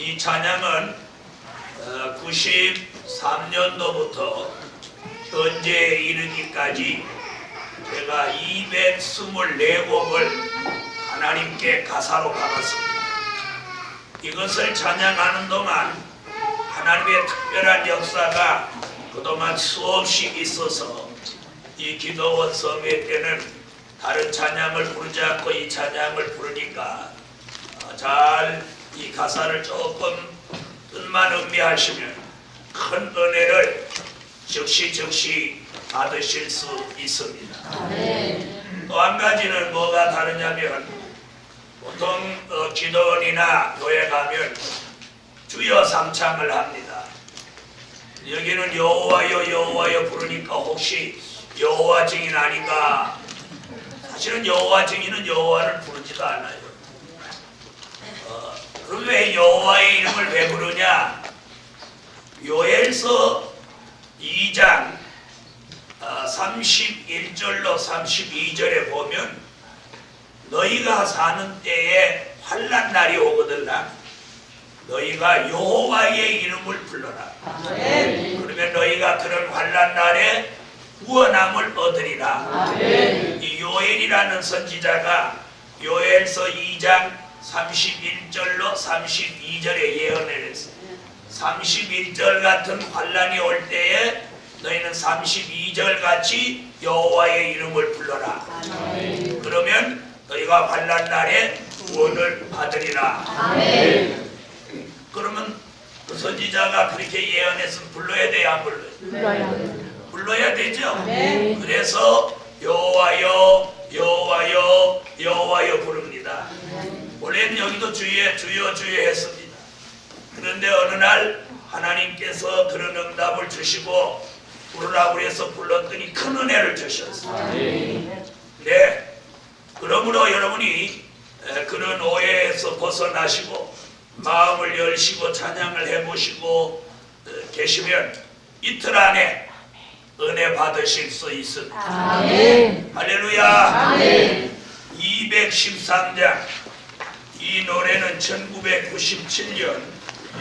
이 찬양은 93년도부터 현재에 이르기까지 제가 224곡을 하나님께 가사로 받았습니다. 이것을 찬양하는 동안 하나님의 특별한 역사가 그동안 수없이 있어서 이 기도원 성회 때는 다른 찬양을 부르지 않고 이 찬양을 부르니까 잘 이 가사를 조금 뜻만 음미하시면 큰 은혜를 즉시 받으실 수 있습니다. 또 한 가지는 뭐가 다르냐면 보통 기도원이나 교회 가면 주여 삼창을 합니다. 여기는 여호와여 여호와여 부르니까 혹시 여호와 증인 아닌가? 사실은 여호와 증인은 여호와를 부르지도 않아요. 그럼 왜 여호와의 이름을 왜 부르냐? 요엘서 2장 31절로 32절에 보면 너희가 사는 때에 환난 날이 오거들라 너희가 여호와의 이름을 불러라. 그러면 너희가 그런 환난 날에 구원함을 얻으리라. 이 요엘이라는 선지자가 요엘서 2장 31절로 32절에 예언을 했어요. 31절 같은 환난이 올 때에 너희는 32절 같이 여호와의 이름을 불러라. 그러면 너희가 환난 날에 구원을 받으리라. 그러면 그 선지자가 그렇게 예언했으면 불러야 돼요, 안 불러요? 불러야 되죠. 그래서 여호와여 여호와여 여호와여 부릅니다. 원래는 여기도 주여 주여 주여 했습니다. 그런데 어느 날 하나님께서 그런 응답을 주시고 부르라고 해서 불렀더니 큰 은혜를 주셨어요. 네, 그러므로 여러분이 그런 오해에서 벗어나시고 마음을 열시고 찬양을 해보시고 계시면 이틀 안에 은혜 받으실 수 있습니다. 아멘. 할렐루야. 아멘. 213장 이 노래는 1997년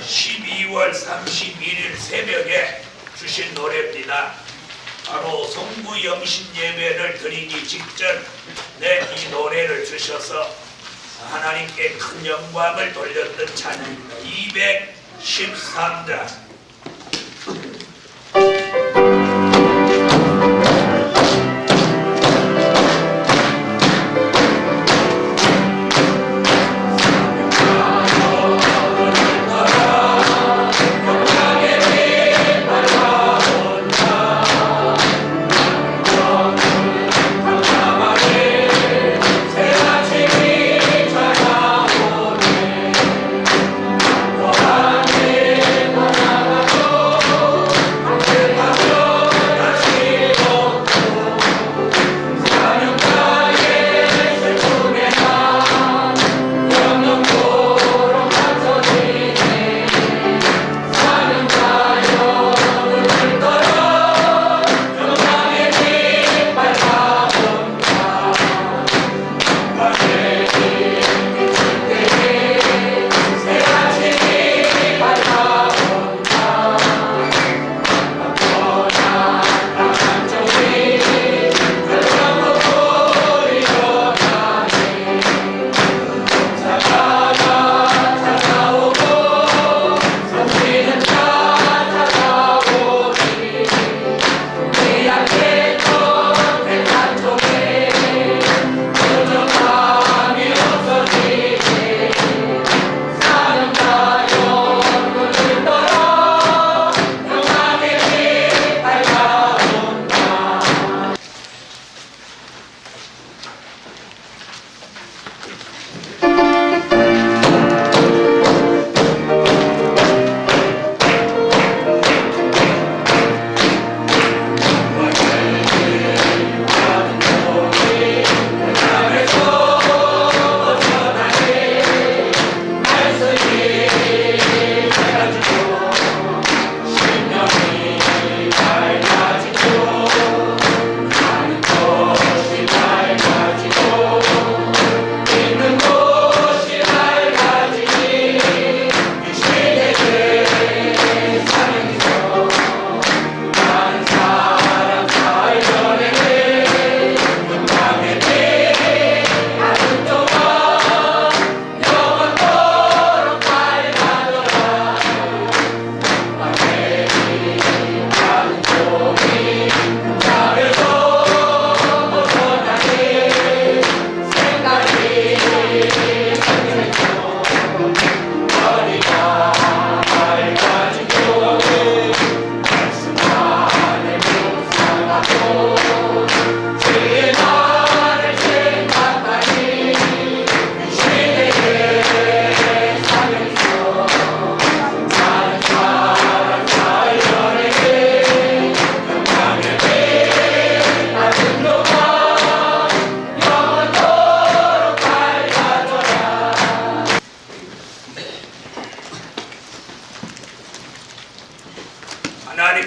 12월 31일 새벽에 주신 노래입니다. 바로 송구 영신 예배를 드리기 직전에 이 노래를 주셔서 하나님께 큰 영광을 돌렸던 찬양입니다. 213장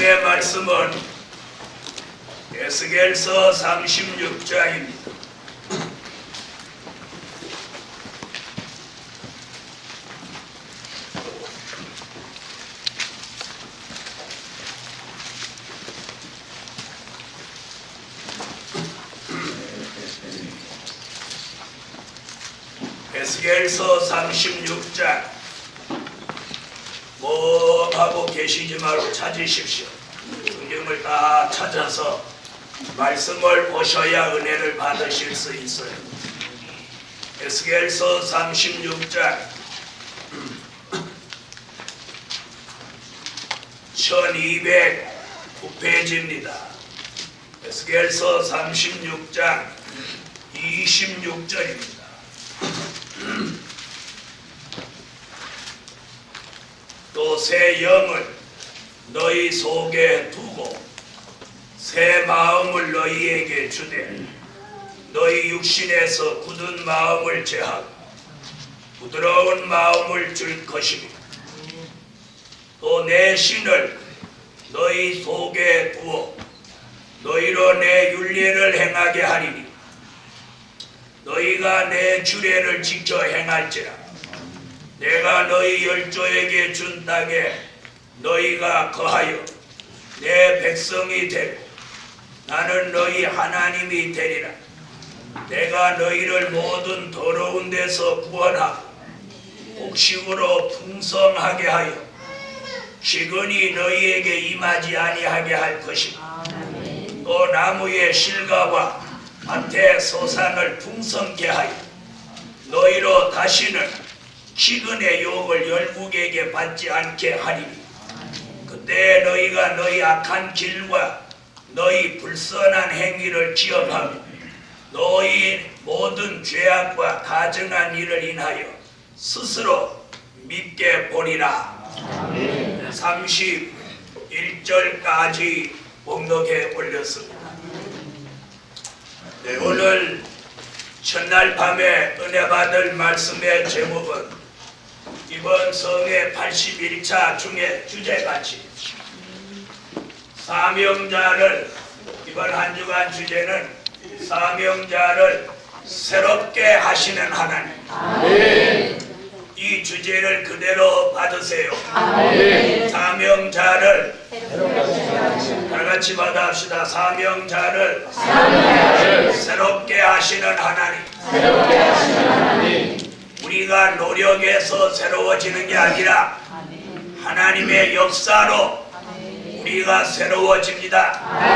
하나님의 말씀은 에스겔서 36장입니다. 에스겔서 36장 뭐 하고 계시지 말고 찾으십시오. 성경을 다 찾아서 말씀을 보셔야 은혜를 받으실 수 있어요. 에스겔서 36장 1209페이지입니다. 에스겔서 36장 26절입니다. 또 새 영을 너희 속에 두고 새 마음을 너희에게 주되 너희 육신에서 굳은 마음을 제하고 부드러운 마음을 줄 것이며 또 내 신을 너희 속에 두어 너희로 내 율례를 행하게 하리니 너희가 내 주례를 지켜 행할지라. 내가 너희 열조에게 준 땅에 너희가 거하여 내 백성이 되고 나는 너희 하나님이 되리라. 내가 너희를 모든 더러운 데서 구원하고 곡식으로 풍성하게 하여 기근이 너희에게 임하지 아니하게 할 것이며 또 나무의 실과와 밭의 소산을 풍성케 하여 너희로 다시는 기근의 욕을 열국에게 받지 않게 하리니 그때 너희가 너희 악한 길과 너희 불선한 행위를 기억하며 너희 모든 죄악과 가증한 일을 인하여 스스로 밉게 보리라. 31절까지 봉독해 올렸습니다. 네, 오늘 첫날 밤에 은혜 받을 말씀의 제목은 이번 성회 81차 중에 주제같이 사명자를, 이번 한 주간 주제는 사명자를 새롭게 하시는 하나님. 아멘. 이 주제를 그대로 받으세요. 아멘. 사명자를 다같이 받아합시다. 사명자를 새롭게 하시는 하나님. 우리가 노력해서 새로워지는 게 아니라 하나님의 역사로 우리가 새로워집니다.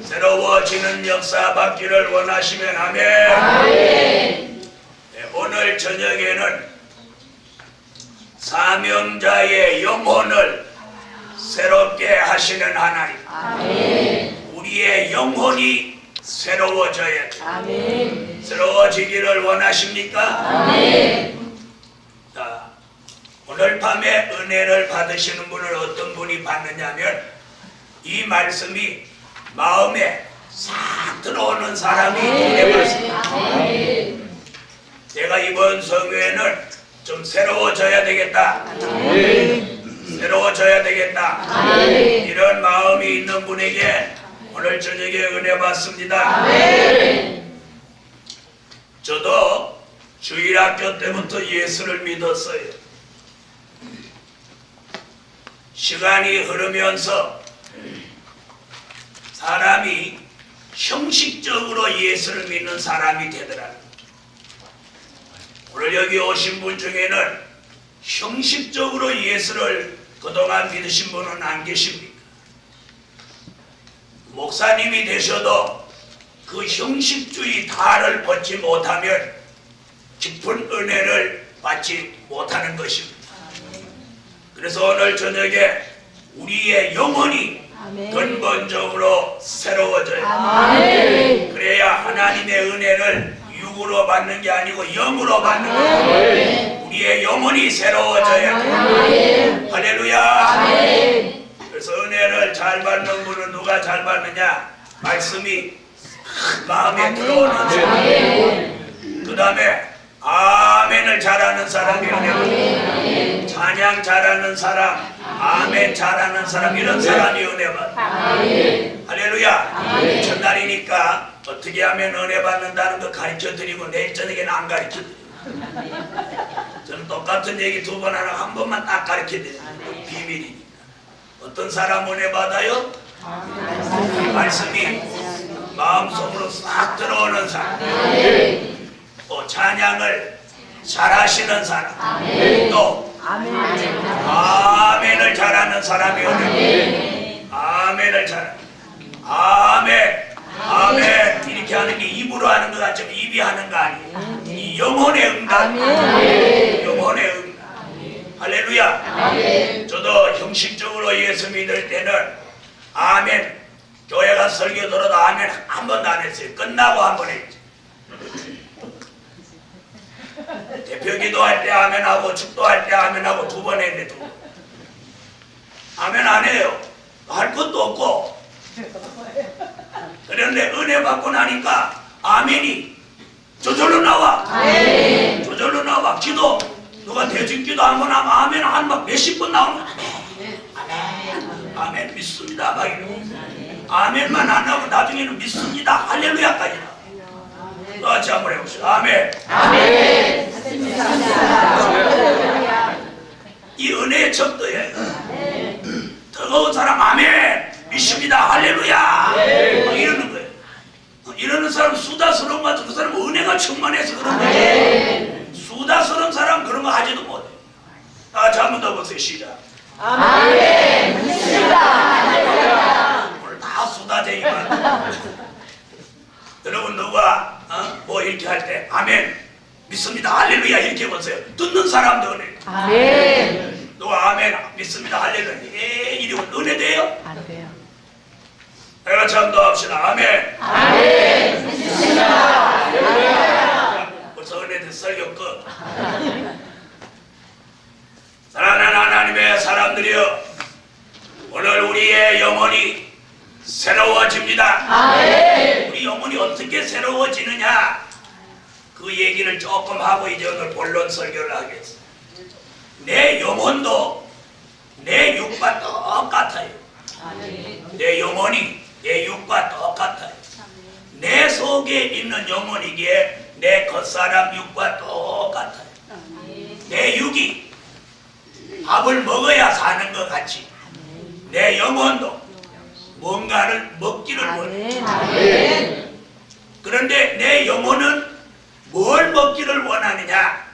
새로워지는 역사 받기를 원하시면 아멘. 네, 오늘 저녁에는 사명자의 영혼을 새롭게 하시는 하나님. 우리의 영혼이 새로워져야 돼. 아멘. 새로워지기를 원하십니까? 아멘. 자, 오늘 밤에 은혜를 받으시는 분은 어떤 분이 받느냐면 이 말씀이 마음에 싹 들어오는 사람이 되겠습니다. 제가 이번 성회는 좀 새로워져야 되겠다. 아멘. 새로워져야 되겠다. 아멘. 이런 마음이 있는 분에게 오늘 저녁에 은혜 받습니다. 아멘. 저도 주일학교 때부터 예수를 믿었어요. 시간이 흐르면서 사람이 형식적으로 예수를 믿는 사람이 되더라고요. 오늘 여기 오신 분 중에는 형식적으로 예수를 그동안 믿으신 분은 안 계십니까? 목사님이 되셔도 그 형식주의 탈을 벗지 못하면 깊은 은혜를 받지 못하는 것입니다. 그래서 오늘 저녁에 우리의 영혼이 근본적으로 새로워져요. 아멘. 그래야 하나님의 은혜를 육으로 받는 게 아니고 영으로 받는 거예요. 우리의 영혼이 새로워져야 돼요. 할렐루야. 아멘. 그래서 은혜를 잘 받는 분은 누가 잘 받느냐? 말씀이 마음에 들어오는 사람. 그 다음에 아멘을 잘하는 사람이 은혜. 찬양 잘하는 사람, 아멘 잘하는 사람, 이런 사람이 은혜 받아. 할렐루야. 첫날이니까 어떻게 하면 은혜 받는다는 거 가르쳐 드리고 내일 저녁에는 안 가르쳐 드려요. 저는 똑같은 얘기 두 번 하나 한 번만 딱 가르쳐 드려요. 비밀이니까. 어떤 사람 은혜 받아요? 말씀이 마음속으로 싹 들어오는 사람, 또 찬양을 잘하시는 사람, 또 아멘을 잘하는 사람이 은혜. 아멘을 잘하는, 아멘 아멘 이렇게 하는 게 입으로 하는 것 같지만 입이 하는 거 아니에요. 이 영혼의 응답, 영혼의 응답. 할렐루야. 저도 형식적으로 예수 믿을 때는 아멘, 교회 가서 설교 들어도 아멘 한 번도 안 했어요. 끝나고 한 번 했지. 대표 기도할 때 아멘하고 축도할 때 아멘하고 두 번 했네. 두 번. 아멘 안 해요. 할 것도 없고. 그런데 은혜 받고 나니까 아멘이 저절로 나와. 저절로 나와. 기도 누가 대중 기도 한 번 하면 아멘 한 막 몇십 번 나오는 거야. 아멘 믿습니다 막 이러고. 아멘만 안 하고 나중에는 믿습니다 할렐루야까지 나와. 또 같이 한번 해봅시다. 아멘. 아멘. 이 은혜의 척도예요. 뜨거운 사람 아멘 믿습니다 할렐루야 막 이러는 거예요. 이러는 사람 수다스러운 것 같은 그 사람은 은혜가 충만해서 그런 거예요. 수다스러운 사람 그런 거 하지도 못해요. 다 같이 한 번 더 보세요. 시작. 아멘 믿습니다. 오늘 다 수다쟁이만. 여러분 누가 뭐 이렇게 할 때 아멘 믿습니다 할렐루야 이렇게 해보세요. 듣는 사람도 은혜. 아멘. 누가 아멘 믿습니다 할렐루야 이러면 은혜 돼요? 안 돼요. 내가 참 더 합시다. 아멘. 아멘 믿습니다 할렐루야. 벌써 은혜 돼서 설교 끝. 사랑하는 하나님의 사람들이여, 오늘 우리의 영혼이 새로워집니다. 아멘. 우리 영혼이 어떻게 새로워지느냐 그 얘기를 조금 하고 이제 오늘 본론 설교를 하겠습니다. 내 영혼도 내 육과 똑같아요. 내 영혼이 내 육과 똑같아요. 내 속에 있는 영혼이기에 내 겉사람 육과 똑같아요. 내 육이 밥을 먹어야 사는 것 같이 내 영혼도 뭔가를 먹기를 원해요. 그런데 내 영혼은 뭘 먹기를 원하느냐?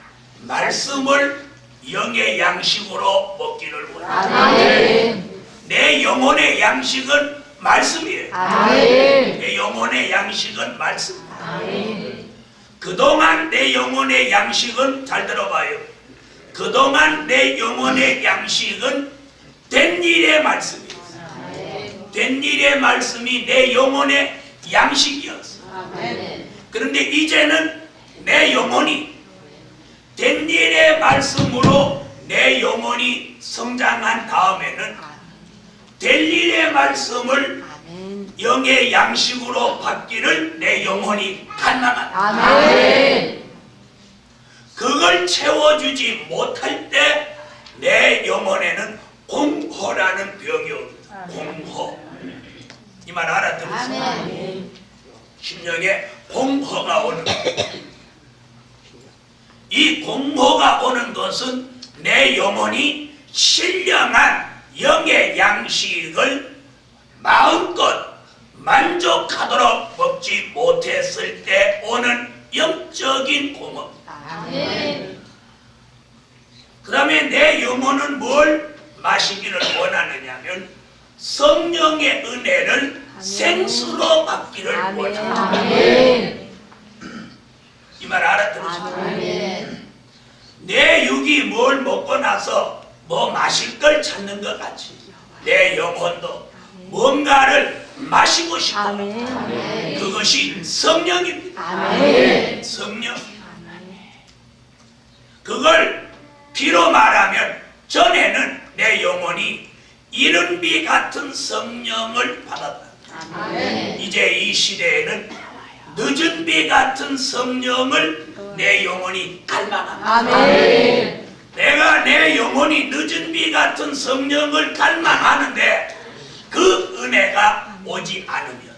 말씀을 영의 양식으로 먹기를 원해요. 내 영혼의 양식은 말씀이에요. 내 영혼의 양식은 말씀. 그동안 내 영혼의 양식은, 잘 들어봐요, 그동안 내 영혼의 양식은 된 일의 말씀이에요. 된 일의 말씀이 내 영혼의 양식이었어. 그런데 이제는 내 영혼이 된 일의 말씀으로 내 영혼이 성장한 다음에는 될 일의 말씀을 영의 양식으로 받기를 내 영혼이 갈망한다. 그걸 채워주지 못할 때 내 영혼에는 공허라는 병이 옵니다. 공허. 이 말 알아들으세요? 심령에 공허가 오는 것. 이 공허가 오는 것은 내 영혼이 신령한 영의 양식을 마음껏 만족하도록 먹지 못했을 때 오는 영적인 공허입니다. 그 다음에 내 영혼은 뭘 마시기를 원하느냐면 성령의 은혜를 생수로 받기를 원합니다. 이 말 알아들으시죠? 내 육이 뭘 먹고 나서 뭐 마실 걸 찾는 것 같이 내 영혼도 뭔가를 마시고 싶어. 그것이 성령입니다. 성령. 그걸 비로 말하면 전에는 내 영혼이 이른 비 같은 성령을 받았다. 이제 이 시대에는 늦은 비 같은 성령을 내 영혼이 갈망한다. 내가 내 영혼이 늦은 비 같은 같은 성령을 갈망하는데 그 은혜가 오지 않으면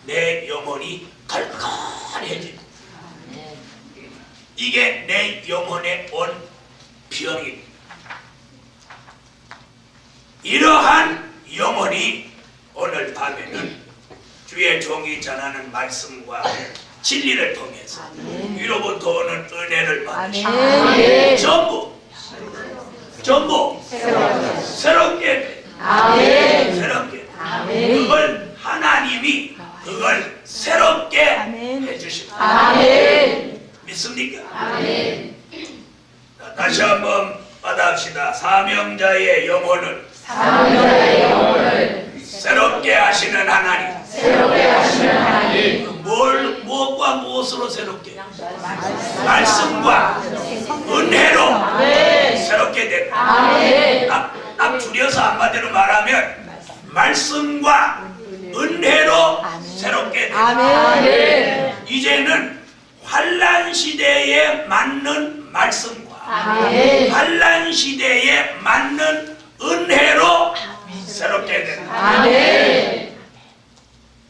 내 영혼이 컬컬해집니다. 이게 내 영혼에 온 병입니다. 이러한 영혼이 오늘 밤에는 주의 종이 전하는 말씀과 진리를 통해서 위로부터 오는 은혜를 받으시고 전부 새롭게 새롭게 그걸 하나님이 그걸 새롭게 해주십니다. 믿습니까? 자, 다시 한번 받아합시다. 사명자의 영혼을 새롭게 하시는 하나님. 무엇과 무엇으로 새롭게? 말씀과 은혜로 새롭게 됩니다. 딱 줄여서 한마디로 말하면 말씀과 은혜로 새롭게 됩니다. 이제는 환난 시대에 맞는 말씀과 환난 시대에 맞는 은혜로 새롭게 됩니다.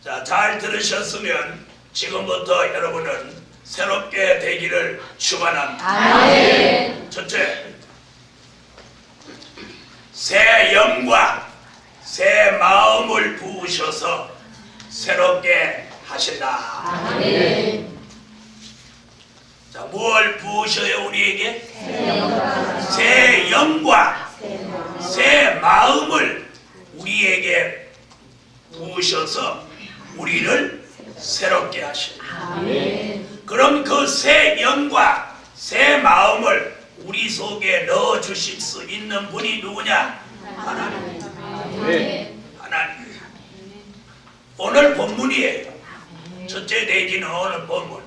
자, 잘 들으셨으면 지금부터 여러분은 새롭게 되기를 축원합니다. 첫째, 새 영과 새 마음을 부으셔서 새롭게 하신다. 자, 뭘 부으셔요 우리에게? 새 영과 새 마음을 우리에게 부으셔서 우리를 새롭게 하신다. 그럼 그 새 영과 새 마음을 우리 속에 넣어 주실 수 있는 분이 누구냐? 하나님. 하나님. 오늘 본문이에요. 첫째 내지는 오늘 본문.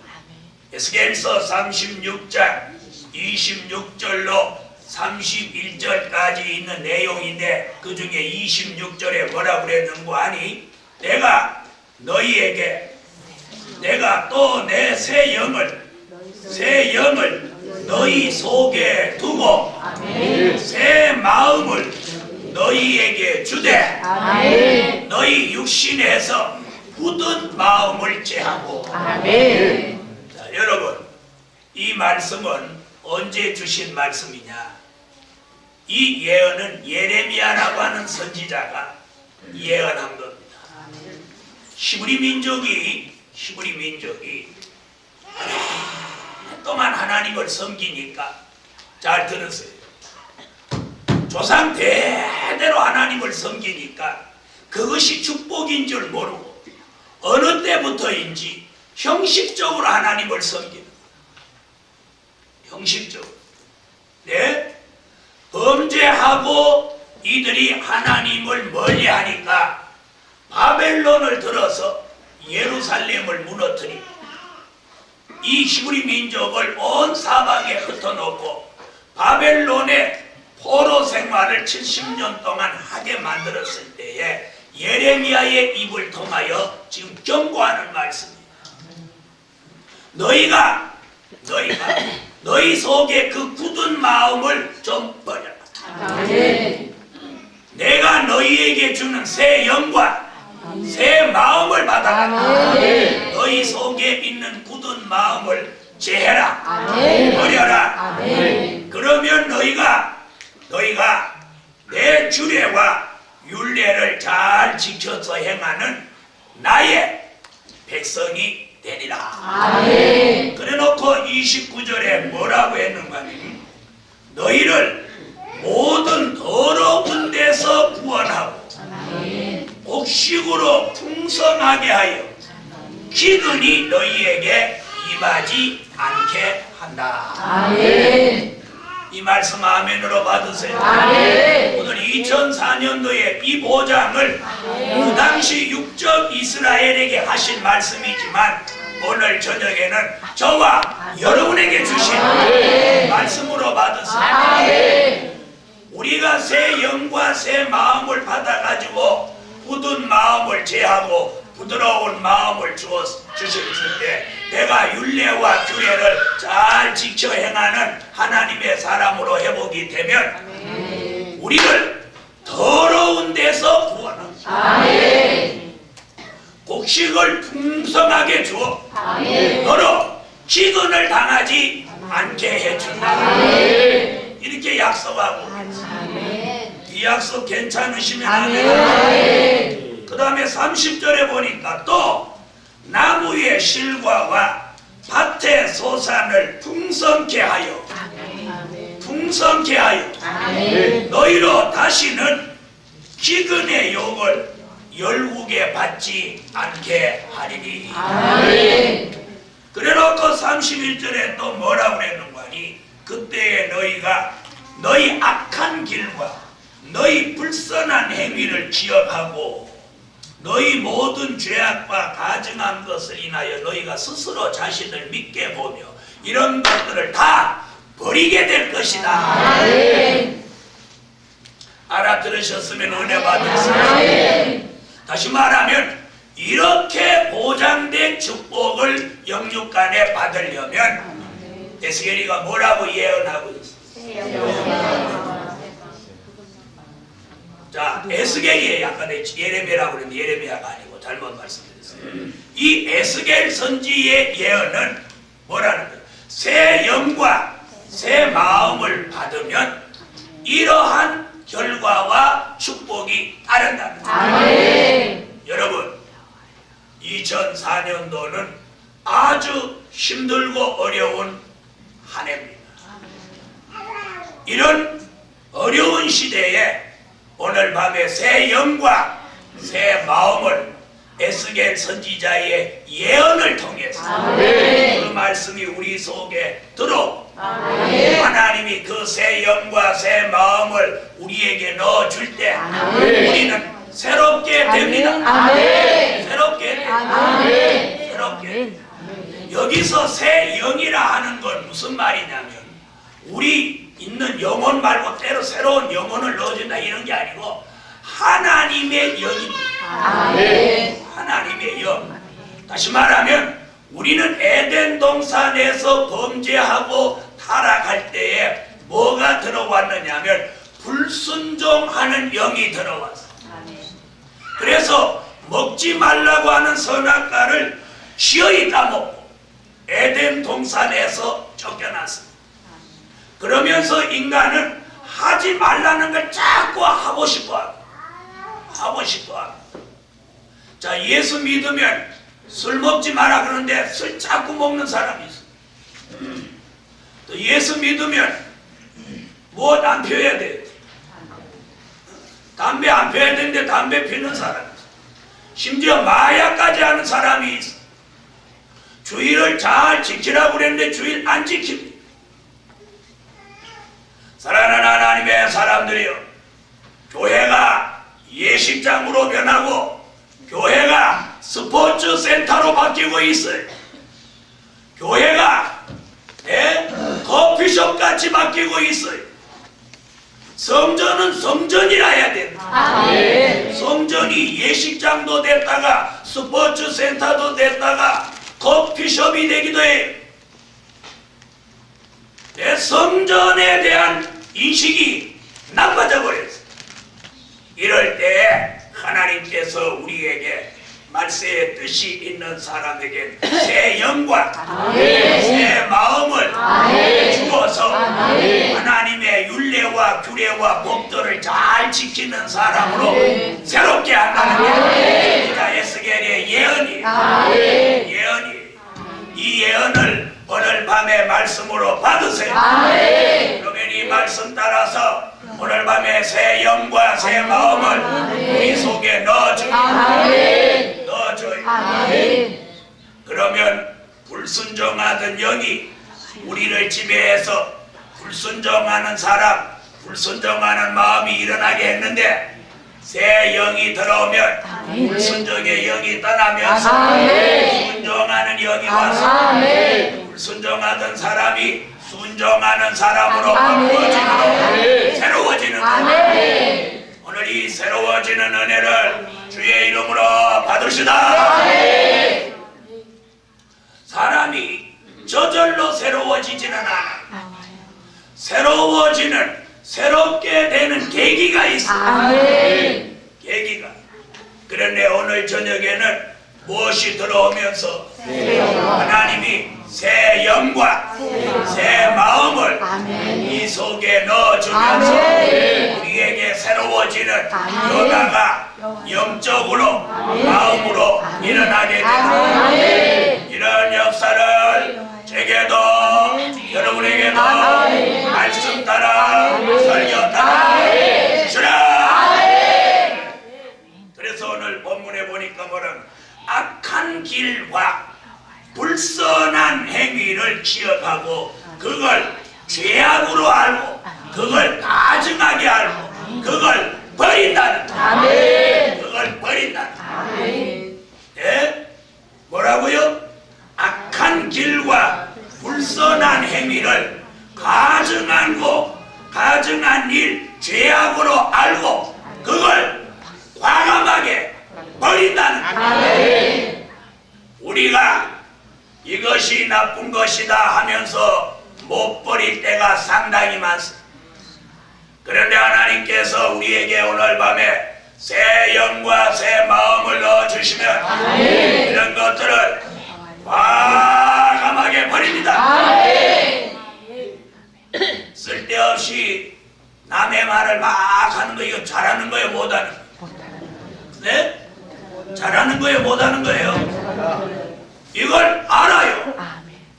에스겔서 36장 26절로 31절까지 있는 내용인데 그 중에 26절에 뭐라고 그랬는고 하니 내가 너희에게 내가 또 내 새 영을 너희 속에 두고 새 마음을 너희에게 주되 너희 육신에서 굳은 마음을 제하고. 자, 여러분, 이 말씀은 언제 주신 말씀이냐? 이 예언은 예레미야라고 하는 선지자가 예언한 겁니다. 히브리 민족이 오랫동안 하나님을 섬기니까, 잘 들으세요. 조상 대대로 하나님을 섬기니까 그것이 축복인 줄 모르고 어느 때부터인지 형식적으로 하나님을 섬기는, 형식적으로. 네? 범죄하고 이들이 하나님을 멀리하니까 바벨론을 들어서 예루살렘을 무너뜨리고 이 히브리 민족을 온 사방에 흩어놓고 바벨론의 포로 생활을 70년 동안 하게 만들었을 때에 예레미야의 입을 통하여 지금 경고하는 말씀입니다. 너희 속에 그 굳은 마음을 좀 버려라. 내가 너희에게 주는 새 영과 새 마음을 받아라. 너희 속에 있는 굳은 마음을 제해라. 버려라. 그러면 너희가 내 규례와 율례를 잘 지켜서 행하는 나의 백성이 되리라. 그래놓고 29절에 뭐라고 했는가 하면 너희를 모든 더러운 데서 구원하고 곡식으로 풍성하게 하여 기근이 너희에게 임하지 않게 한다. 이 말씀 아멘으로 받으세요. 오늘 2004년도에 이 보장을 그 당시 육적 이스라엘에게 하신 말씀이지만 오늘 저녁에는 저와 여러분에게 주신 말씀으로 받으세요. 우리가 새 영과 새 마음을 받아가지고 굳은 마음을 제하고 부드러운 마음을 주셨을 때 내가 율례와 규례를 잘 지켜 행하는 하나님의 사람으로 회복이 되면 우리를 더러운 데서 구원합니다. 아멘. 곡식을 풍성하게 주어 아멘. 너로 기근을 당하지 않게 해준다. 아멘. 이렇게 약속하고 아멘. 이 약속 괜찮으시면 아멘. 아멘. 그 다음에 30절에 보니까 또 나무 위에 실과와 밭의 소산을 풍성케 하여 풍성케 하여 아멘. 너희로 다시는 기근의 욕을 열국에 받지 않게 하리니. 아멘. 그래놓고 31절에 또 뭐라고 그랬는가 하니 그때에 너희가 너희 악한 길과 너희 불선한 행위를 기억하고 너희 모든 죄악과 가증한 것을 인하여 너희가 스스로 자신을 믿게 보며 이런 것들을 다 버리게 될 것이다. 아멘. 알아들으셨으면 은혜 받으세요. 아멘. 다시 말하면 이렇게 보장된 축복을 영육간에 받으려면 에스겔이가 뭐라고 예언하고 있어요? 자, 에스겔이 아까 예레미야라고 그랬는데 예레미야가 아니고 잘못 말씀드렸어요. 이 에스겔 선지의 예언은 뭐라는 거예요? 새 영과 새 마음을 받으면 이러한 결과와 축복이 따른답니다. 아멘. 여러분 2004년도는 아주 힘들고 어려운 한 해입니다. 이런 어려운 시대에 오늘 밤에 새 영과 새 마음을 에스겔 선지자의 예언을 통해서 그 말씀이 우리 속에 들어 하나님이 그 새 영과 새 마음을 우리에게 넣어줄 때 우리는 새롭게 됩니다. 새롭게 됩니다. 새롭게. 여기서 새 영이라 하는 건 무슨 말이냐면 우리 있는 영혼 말고 때로 새로운 영혼을 넣어준다 이런 게 아니고 하나님의 영입니다. 하나님의 영. 다시 말하면 우리는 에덴 동산에서 범죄하고 타락할 때에 뭐가 들어왔느냐면 불순종하는 영이 들어왔어. 그래서 먹지 말라고 하는 선악과를 기어이 까먹고 에덴 동산에서 쫓겨났습니다. 그러면서 인간은 하지 말라는 걸 자꾸 하고 싶어 합니다. 자, 예수 믿으면 술 먹지 마라 그러는데 술 자꾸 먹는 사람이 있어. 또 예수 믿으면 뭐 안 피워야 돼. 담배 안 피워야 되는데 담배 피우는 사람이 있어. 심지어 마약까지 하는 사람이 있어. 주의를 잘 지키라고 그랬는데 주의를 안 지킵니다. 사랑하는 하나님의 사람들이여, 교회가 예식장으로 변하고 교회가 스포츠 센터로 바뀌고 있어요. 교회가 커피숍 같이 바뀌고 있어요. 성전은 성전이라 해야 된다. 성전이 예식장도 됐다가 스포츠 센터도 됐다가 커피숍이 되기도 해요. 내 성전에 대한 인식이 나빠져 버렸어요. 이럴 때 하나님께서 우리에게 말세의 뜻이 있는 사람에게 새 영과 새 마음을 주어서 하나님의 율례와 규례와 법도를 잘 지키는 사람으로 새롭게 한다는 게 우리가 에스겔의 예언이 이 예언을 오늘 밤에 말씀으로 받으세요. 그러면 이 말씀 따라서 오늘 밤에 새 영과 새 마음을 우리 속에 넣어줘요. 그러면 불순종하던 영이 우리를 지배해서 불순종하는 사람, 불순종하는 마음이 일어나게 했는데 새 영이 들어오면 불순종의 영이 떠나면서 순종하는 영이 와서 불순종하던 사람이 순종하는 사람으로 바꾸어지고 새로워지는 거예요. 오늘 이 새로워지는 은혜를 주의 이름으로 받으시다. 사람이 저절로 새로워지지는 않아. 새로워지는 새롭게 되는 계기가 있어. 아멘. 계기가. 그런데 오늘 저녁에는 무엇이 들어오면서 하나님이 새 영과 새 마음을 이 속에 넣어주면서 우리에게 새로워지는 변화가 영적으로 마음으로 일어나게 되는 이런 역사를 제게도 여러분에게도 말씀 따라 설교 따라 주라. 그래서 오늘 본문에 보니까 뭐라고 악한 길과 불선한 행위를 기억하고 그걸 죄악으로 알고 그걸 가증하게 알고 그걸 버린다는 거예요. 그걸 버린다는 거예요. 예? 뭐라고요? 악한 길과 불선한 행위를 가증한 일 죄악으로 알고 그걸 과감하게 버린다는 거예요. 우리가 이것이 나쁜 것이다 하면서 못 버릴 때가 상당히 많습니다. 그런데 하나님께서 우리에게 오늘 밤에 새 영과 새 마음을 넣어주시면 이런 것들을 과감하게 버립니다. 쓸데없이 남의 말을 막 하는 거 이거 잘하는 거예요, 못하는 거예요? 네? 잘하는 거예요, 못하는 거예요? 이걸 알아요.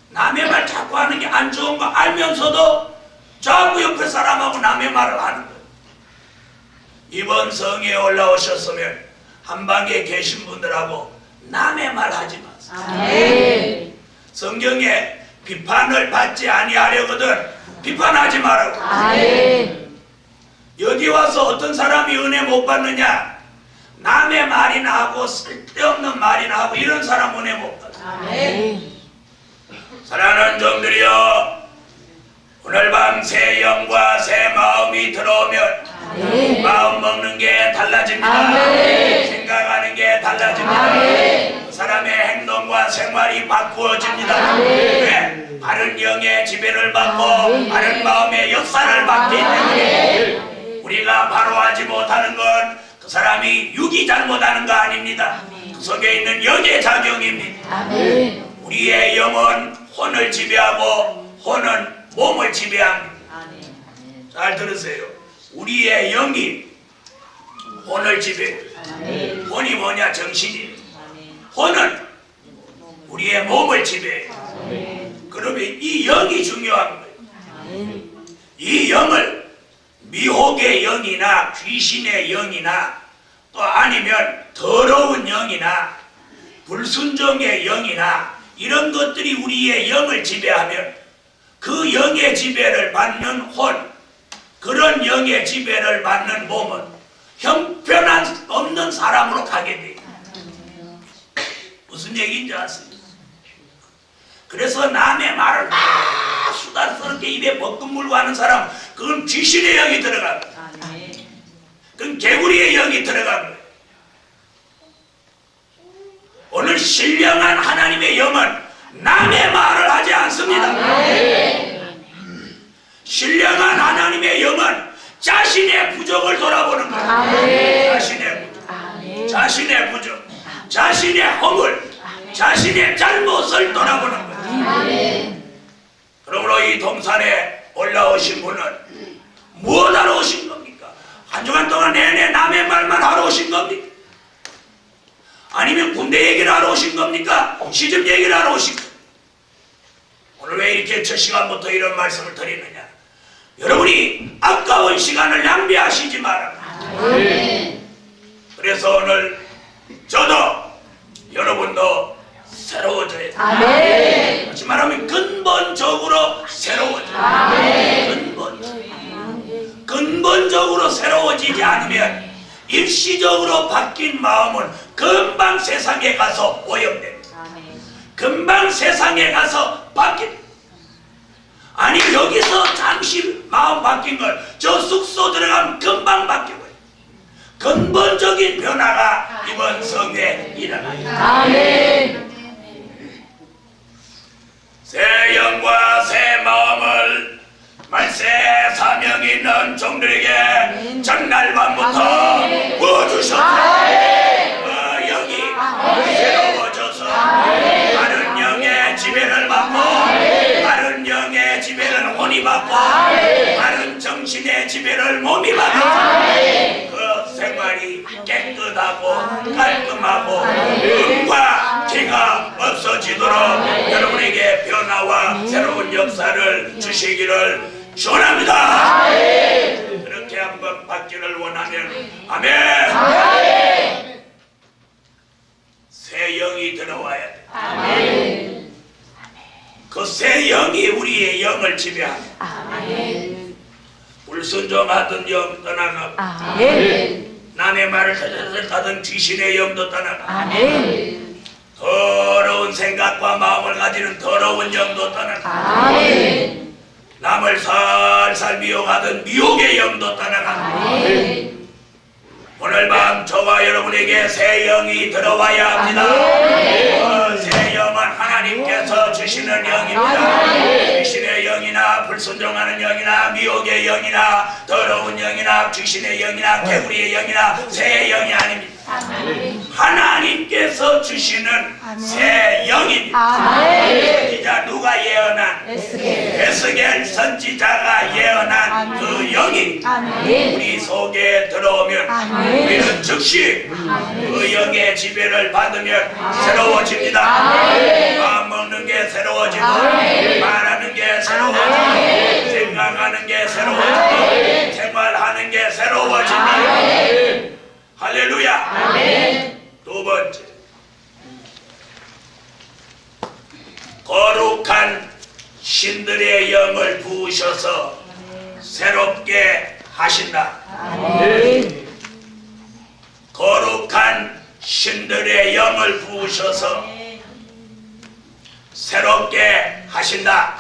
남의 말 자꾸 하는 게 안 좋은 거 알면서도 자꾸 옆에 사람하고 남의 말을 하는 거예요. 이번 성에 올라오셨으면 한방에 계신 분들하고 남의 말 하지 마세요. 성경에 비판을 받지 아니하려거든 비판하지 말라고. 여기 와서 어떤 사람이 은혜 못 받느냐? 남의 말이나 하고 쓸데없는 말이나 하고 이런 사람 은혜 못 받아. 사랑하는 종들이여, 오늘 밤 새 영과 새 마음이 들어오면 마음 먹는 게 달라집니다. 생각하는 게 달라집니다. 그 사람의 행동과 생활이 바꾸어집니다. 왜? 바른 영의 지배를 받고 바른 마음의 역사를 받기 때문에 우리가 바로 하지 못하는 건 그 사람이 육이 잘못하는 거 아닙니다. 그 속에 있는 영의 작용입니다. 우리의 영은 혼을 지배하고 혼은 몸을 지배합니다. 잘 들으세요. 우리의 영이 혼을 지배해요. 혼이 뭐냐? 정신이에요. 혼은 우리의 몸을 지배해요. 그러면 이 영이 중요한 거예요. 이 영을 미혹의 영이나 귀신의 영이나 또 아니면 더러운 영이나 불순종의 영이나 이런 것들이 우리의 영을 지배하면 그 영의 지배를 받는 혼, 그런 영의 지배를 받는 몸은 형편한 없는 사람으로 가게 돼요. 무슨 얘기인지 아세요? 그래서 남의 말을 막 수다스럽게 입에 볶음 물고 하는 사람, 그건 귀신의 영이 들어간 거예요. 그건 개구리의 영이 들어간 거예요. 오늘 신령한 하나님의 영은 남의 말을 하지 않습니다. 신령한 하나님의 영은 자신의 부족을 돌아보는 거예요. 자신의 부족, 자신의 허물, 자신의 잘못을 돌아보는 거예요. 그러므로 이 동산에 올라오신 분은 무엇하러 오신 겁니까? 한 주간 동안 내내 남의 말만 하러 오신 겁니까? 아니면 군대 얘기를 하러 오신 겁니까? 시집 얘기를 하러 오신 겁니까? 오늘 왜 이렇게 첫 시간부터 이런 말씀을 드리느냐? 여러분이 아까운 시간을 낭비하시지 마라. 그래서 오늘 저도 여러분도 새로워져야 돼. 다시 말하면 근본적으로 새로워져야 돼. 근본적으로 새로워지지 않으면 일시적으로 바뀐 마음은 금방 세상에 가서 오염됩니다. 금방 세상에 가서 바뀝니다. 아니 여기서 잠시 마음 바뀐 걸 저 숙소 들어가면 금방 바뀌어요. 근본적인 변화가 이번 성회에 일어납니다. 새 영과 새 마음을 말세 사명 있는 종들에게 전날 밤부터 부어주셔서 영이 새로워져서 다른 영의 지배를 받고 다른 영의 지배를 혼이 받고 다른 정신의 지배를 몸이 받아서 그 생활이 깨끗하고 깔끔하고 음과 티가 없어지도록 여러분에게 변화와 새로운 역사를 주시기를 축원합니다. 그렇게 한번 받기를 원하면 아멘. 새 영이 들어와야 돼. 그 새 영이 우리의 영을 지배합니다. 불순종하던 영 떠나가고 남의 말을 하던 귀신의 영도 떠나가고 더러운 생각과 마음을 가지는 더러운 영도 떠나가고 남을 살살 미혹하던 미혹의 영도 떠나가고 오늘 밤 저와 여러분에게 새 영이 들어와야 합니다. 새 영은 하나님께서 주시는 영입니다. 귀신의 영이나 불순종하는 영이나 미혹의 영이나 더러운 영이나 귀신의 영이나 개구리의 영이나 새 영이 아닙니다. 하나님께서 주시는 새 영입니다. 선지자 누가 예언한? 에스겔 선지자가 예언한 그 영이 우리 속에 들어오면 우리는 즉시 그 영의 지배를 받으면 새로워집니다. 마음 먹는 게 새로워지고 말하는 게 새로워지고 생각하는 게 새로워지고 생활하는 게 새로워집니다. 할렐루야. 두 번째, 거룩한 신들의 영을 부으셔서 새롭게 하신다. 거룩한 신들의 영을 부으셔서 새롭게 하신다.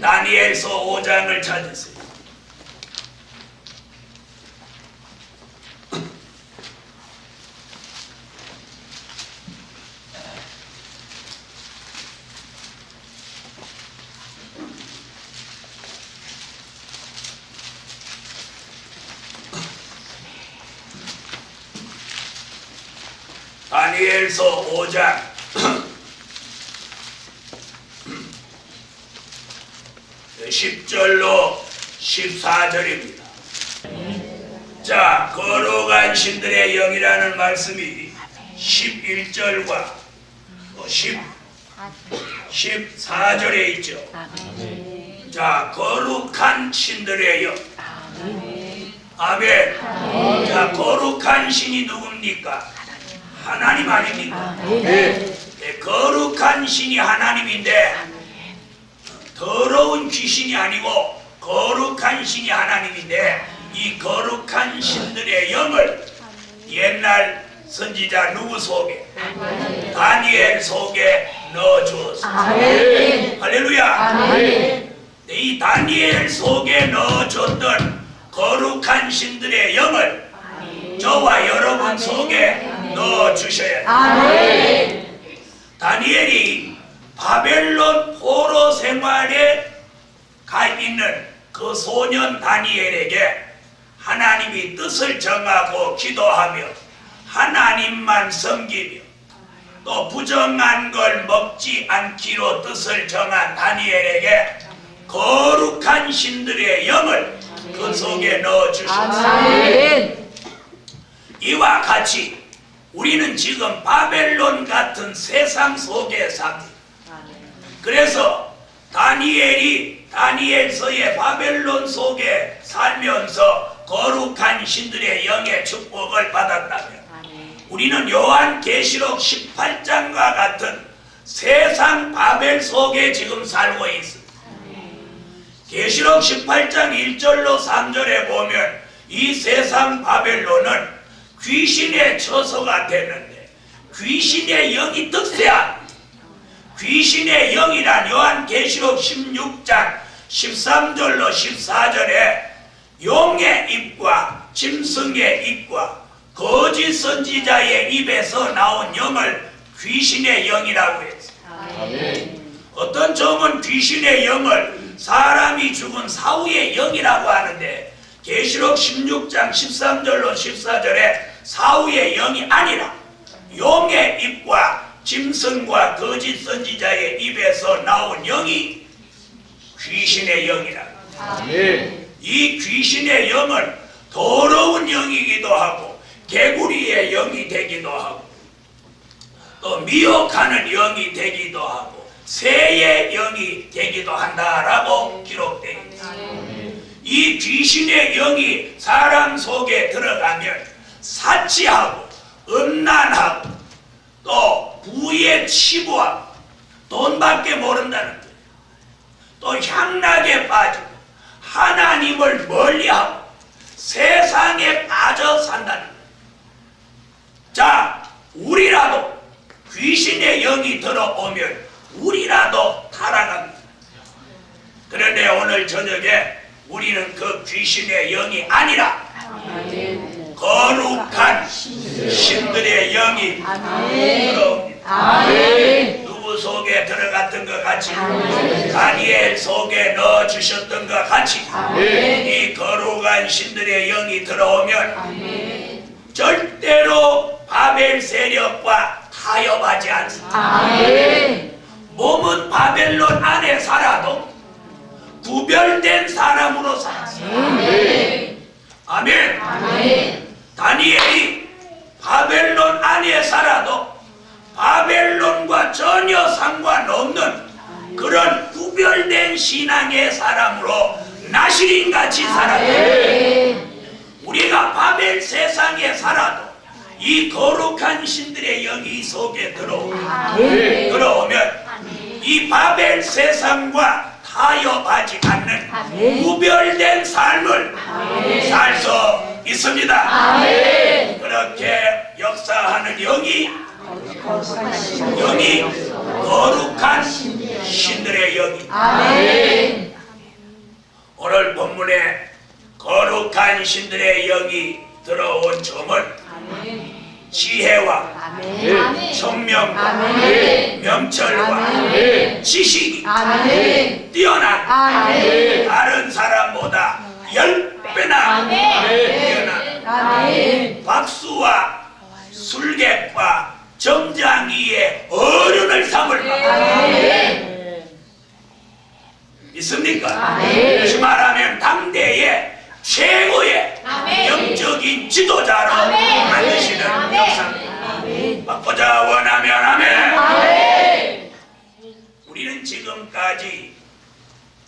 다니엘서 5장을 찾으세요. 다니엘서 5장 10절로 14절입니다. 자, 거룩한 신들의 영이라는 말씀이 11절과 14절에 있죠. 자, 거룩한 신들의 영. 아멘. 자, 거룩한 신이 누굽니까? 하나님 아닙니까? 거룩한 신이 하나님인데 더러운 귀신이 아니고 거룩한 신이 하나님인데 이 거룩한 신들의 영을 옛날 선지자 누구 속에? 다니엘 속에 넣어주었습니다. 할렐루야. 이 다니엘 속에 넣어줬던 거룩한 신들의 영을 저와 여러분 속에 넣어주셔야 돼요. 다니엘이 바벨론 포로 생활에 가 있는 그 소년 다니엘에게 하나님이 뜻을 정하고 기도하며 하나님만 섬기며 또 부정한 걸 먹지 않기로 뜻을 정한 다니엘에게 거룩한 신들의 영을 그 속에 넣어주셨습니다. 이와 같이 우리는 지금 바벨론 같은 세상 속에 삽니다. 그래서 다니엘이 다니엘서의 바벨론 속에 살면서 거룩한 신들의 영의 축복을 받았다면 우리는 요한계시록 18장과 같은 세상 바벨 속에 지금 살고 있습니다. 계시록 18장 1절로 3절에 보면 이 세상 바벨론은 귀신의 처소가 되는데 귀신의 영이 득세한 귀신의 영이란 요한계시록 16장 13절로 14절에 용의 입과 짐승의 입과 거짓 선지자의 입에서 나온 영을 귀신의 영이라고 했어요. 어떤 종은 귀신의 영을 사람이 죽은 사후의 영이라고 하는데 계시록 16장 13절로 14절에 사후의 영이 아니라 용의 입과 짐승과 거짓 선지자의 입에서 나온 영이 귀신의 영이라. 이 귀신의 영은 더러운 영이기도 하고 개구리의 영이 되기도 하고 또 미혹하는 영이 되기도 하고 새의 영이 되기도 한다라고 기록되어 있습니다. 이 귀신의 영이 사람 속에 들어가면 사치하고 음란하고 또 부에 치부하고 돈밖에 모른다는 거예요. 또 향락에 빠지고 하나님을 멀리하고 세상에 빠져 산다는 거예요. 자, 우리라도 귀신의 영이 들어오면 우리라도 타락합니다. 그런데 오늘 저녁에 우리는 그 귀신의 영이 아니라 거룩한 신들의 영이 들어옵니다. 누구 속에 들어갔던 것 같이 다니엘 속에 넣어주셨던 것 같이 이 거룩한 신들의 영이 들어오면 절대로 바벨 세력과 타협하지 않습니다. 몸은 바벨론 안에 살아도 구별된 사람으로 살았습니다. 아멘. 다니엘이 바벨론 안에 살아도 바벨론과 전혀 상관없는 그런 구별된 신앙의 사람으로 나시린같이 살았다. 우리가 바벨 세상에 살아도 이 거룩한 신들의 영이 속에 들어오면 이 바벨 세상과 타협하지 않는 구별된 삶을 살 수 있습니다. 그렇게 역사하는 영이 거룩한 신들의 영이. 오늘 본문에 거룩한 신들의 영이 들어온 점은 지혜와 총명과 명철과 지식이 뛰어난 다른 사람보다 10배나 뛰어난 박수와 술객과 정장이의 어른을 삼을 믿습니까? 다시 말하면 당대의 최고의 영적인 지도자로 만드시는 역사입니다. 받고자 원하면 아멘. 우리는 지금까지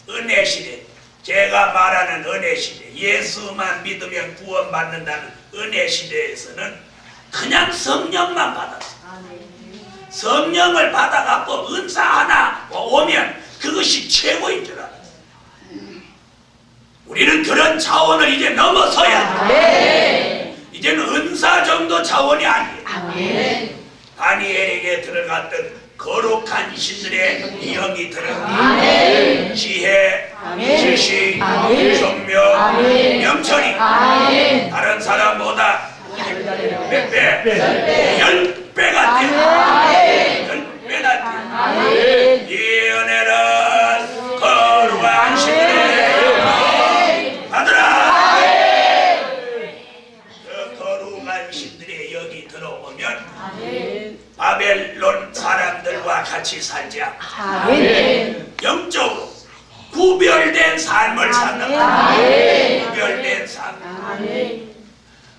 은혜 시대, 제가 말하는 은혜 시대, 예수만 믿으면 구원받는다는 은혜 시대에서는 그냥 성령만 받았어요. 성령을 받아갖고 은사 하나 오면 그것이 최고인 줄 알아요. 우리는 그런 차원을 이제 넘어서야 돼. 이제는 은사 정도 차원이 아니에요. 다니엘에게 들어갔던 거룩한 신들의 영이 들어갑니다. 지혜, 지식, 총명, 명철이 다른 사람보다 몇 배? 10배가 돼요. 10배나 돼요. 이 은혜는 거룩한 신들의 영이 받으라. 그 거룩한 신들의 영이 들어오면 바벨론 사람들과 같이 살자. 영적으로 구별된 삶을 사는 거예요. 구별된 삶.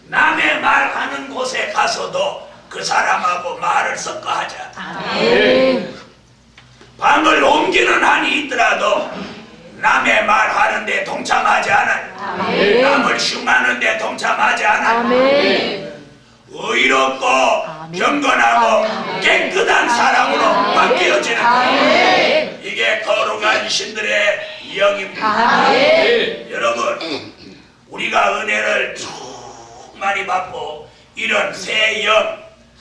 남의 말하는 곳에 가서도 그 사람하고 말을 섞어 하자. 방을 옮기는 한이 있더라도 남의 말하는데 동참하지 않아요. 남을 흉하는데 동참하지 않아요. 의롭고 경건하고 깨끗한 사람으로 바뀌어지는 거예요. 이게 거룩한 신들의 영입니다. 여러분, 우리가 은혜를 많이 받고 이런 새 영,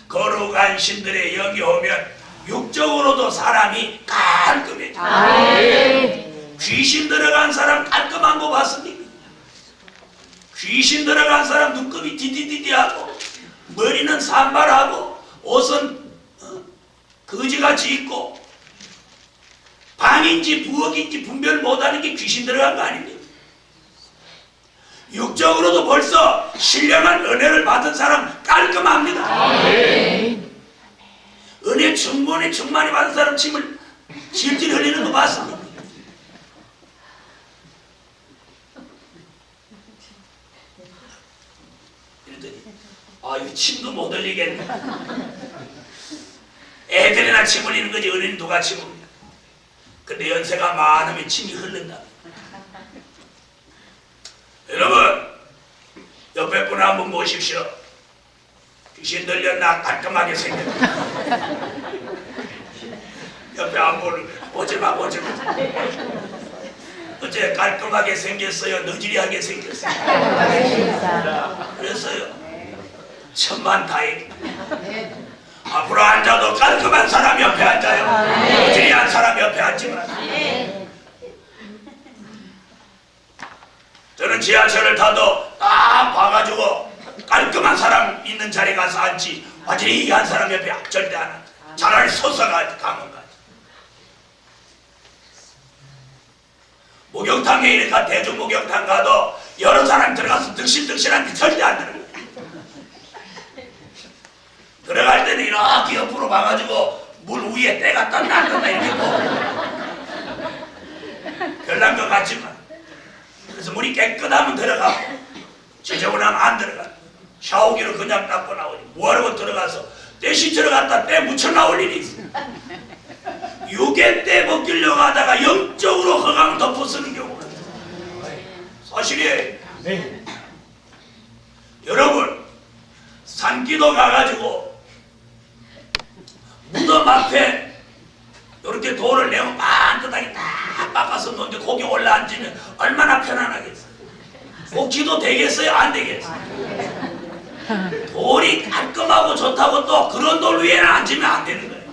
거룩한 신들의 영이 오면 육적으로도 사람이 깔끔해져. 귀신 들어간 사람 깔끔한 거 봤습니까? 귀신 들어간 사람 눈곱이 디디디디하고 머리는 산발하고 옷은 거지같이 입고 강인지 부엌인지 분별 못하는 게 귀신 들어간 거 아닙니까? 육적으로도 벌써 신령한 은혜를 받은 사람 깔끔합니다. 은혜 충분히 충만히 받은 사람 침을 질질 흘리는 거 봤습니다. 이랬더니 이거 침도 못 흘리겠네. 애들이나 침 흘리는 거지 은혜는 누가 침 흘려. 근데 연세가 많으면 침이 흐른다. 여러분 옆에 분 한번 모십시오. 귀신 들렸나 깔끔하게 생겼다. 옆에 안 보는 거야. 보지마. 어째 깔끔하게 생겼어요? 너지리하게 생겼어요? 그래서요 천만다행. 앞으로 앉아도 깔끔한 사람 옆에 앉아요. 너지리한 사람 옆에 앉지 마. 저는 지하철을 타도 딱 봐가지고 깔끔한 사람 있는 자리에 가서 앉지 와지리한 사람 옆에 절대 안 앉아. 차라리 서서 가지 가면 가지. 목욕탕에 이렇게 대중 목욕탕 가도 여러 사람 들어가서 득실득실한데 절대 안 들어가. 들어갈 때는 이렇게 옆으로 봐가지고 물 위에 때가 떴나 안 떴나 이렇게 보고 별난 것 같지만 그래서 물이 깨끗하면 들어가고 지저분하면 안 들어가. 샤워기로 그냥 닦고 나오지 뭐하러 들어가서 때 씻으러 갔다 때 묻혀 나올 일이 있어. 육에 때 벗기려고 하다가 영적으로 허강 덮어 쓰는 경우가 있어. 사실이에요. 여러분 산기도 가가지고 무덤 앞에 이렇게 돌을 내고 반듯하게 딱 깎아서 놓는데 거기 올라앉으면 얼마나 편안하겠어요. 그 기도 되겠어요? 안 되겠어요? 돌이 깔끔하고 좋다고 또 그런 돌 위에는 앉으면 안 되는 거예요.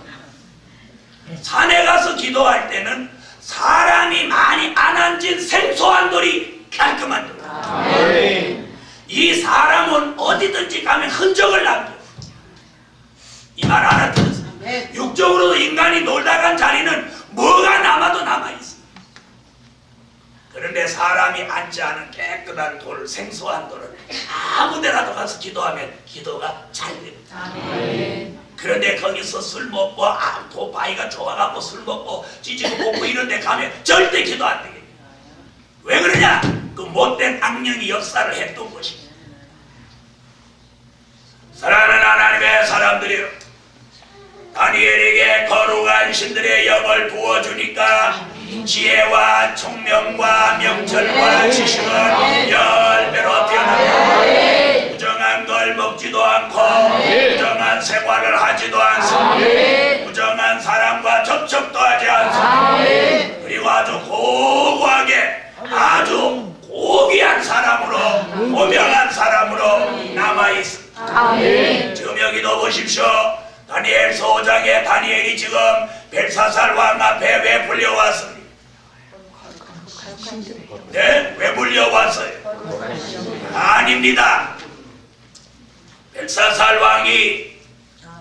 산에 가서 기도할 때는 사람이 많이 안 앉은 생소한 돌이 깔끔한 돌. 이 사람은 어디든지 가면 흔적을 남겨. 이 말 알아들었어요? 육적으로도 인간이 놀다 간 자리는 뭐가 남아도 남아있어. 그런데 사람이 앉지 않은 깨끗한 돌, 생소한 돌은 아무 데라도 가서 기도하면 기도가 잘 됩니다. 그런데 거기서 술 먹고 또 바위가 좋아갖고 술 먹고 찌지고 먹고 이런 데 가면 절대 기도 안 되겠다. 왜 그러냐? 그 못된 악령이 역사를 했던 것입니다. 사랑하는 하나님의 사람들이요, 다니엘에게 거룩한 신들의 영을 부어주니까 지혜와 총명과 명철과 지식은 10배로 뛰어납니다. 부정한 걸 먹지도 않고 부정한 생활을 하지도 않습니다. 부정한 사람과 접촉도 하지 않습니다. 그리고 아주 고고하게 아주 고귀한 사람으로 고명한 사람으로 남아있습니다. 지금 여기도 보십시오. 다니엘서 5장에 다니엘이 지금 벨사살 왕 앞에 왜 불려왔습니까? 네? 왜 불려왔어요? 아닙니다. 벨사살 왕이